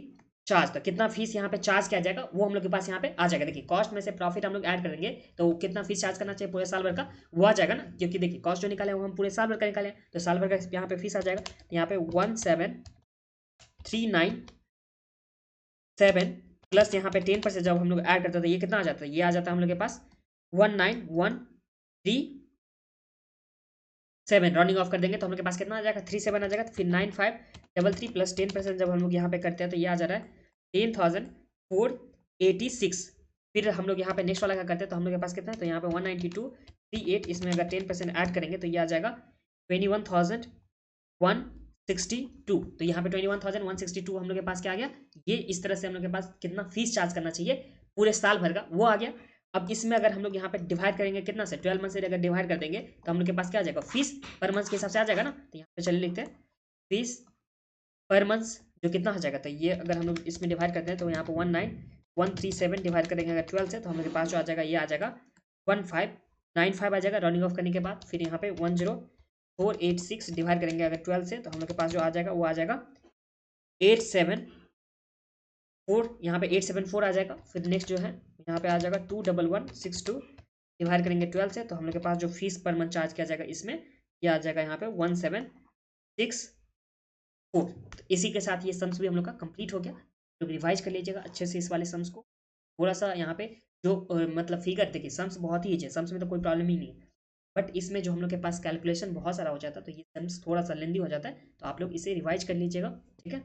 चार्ज, तो कितना फीस यहाँ पे चार्ज किया जाएगा वो हम लोग के पास यहाँ पे आ जाएगा। देखिए कॉस्ट में से प्रॉफिट हम लोग ऐड कर देंगे तो कितना फीस चार्ज करना चाहिए पूरे साल भर का वो आ जाएगा ना, क्योंकि देखिए कॉस्ट जो निकाले वो हम पूरे साल भर का निकाले, तो साल भर का यहाँ पे फीस आ जाएगा। तो यहाँ पे 17,397 प्लस यहाँ पे 10% जब हम लोग ऐड करते हैं तो ये कितना आ जाता है, ये आ जाता है हम लोग के पास 19,137। राउंडिंग ऑफ कर देंगे तो हम लोग के पास कितना आ जाएगा 37 आ जाएगा। तो फिर 9,533 प्लस 10% जब हम लोग यहाँ पे करते हैं तो ये आ जा रहा है 10,486। फिर हम लोग यहाँ पे नेक्स्ट वाला क्या करते हैं तो हम लोग के पास कितना है, तो यहाँ पे 192,38, इसमें अगर 10% ऐड करेंगे तो ये आ जाएगा 21,162। तो यहाँ पे 21,162 हम लोग के पास क्या आ गया, ये इस तरह से हम लोग के पास कितना फीस चार्ज करना चाहिए पूरे साल भर का वो आ गया। अब इसमें अगर हम लोग यहाँ पे डिवाइड करेंगे कितना से 12 मंथ से अगर डिवाइड कर देंगे तो हम लोग के पास क्या आ जाएगा, फीस पर मंथ के हिसाब से आ जाएगा ना। तो यहाँ पे चलिए लिखते हैं फीस पर मंथ जो कितना हो जाएगा, तो ये अगर हम लोग इसमें डिवाइड करते हैं तो यहाँ पे 19,137 डिवाइड करेंगे अगर 12 से तो हम लोग के पास जो आ जाएगा ये आ जाएगा 1595 आ जाएगा राउंडिंग ऑफ करने के बाद। फिर यहाँ पे 10486 डिवाइड करेंगे अगर 12 से तो हम लोग के पास जो आ जाएगा वो आ जाएगा 874, यहाँ पे 874 आ जाएगा। फिर नेक्स्ट जो है यहाँ पे आ जाएगा 21162 डिवाइड करेंगे 12 से तो हम लोग के पास जो फीस पर मंथ चार्ज किया जाएगा इसमें ये आ जाएगा यहाँ पे 1764। तो इसी के साथ ये सम्स भी हम लोग का कंप्लीट हो गया। तो रिवाइज कर लीजिएगा अच्छे से इस वाले सम्स को। थोड़ा सा यहाँ पे जो मतलब फिगर देखिए सम्स बहुत ही है, सम्स में तो कोई प्रॉब्लम ही नहीं है, बट इसमें जो हम लोग के पास कैलकुलेशन बहुत सारा हो जाता है तो ये सम्स थोड़ा सा लेंदी हो जाता है, तो आप लोग इसे रिवाइज कर लीजिएगा, ठीक है।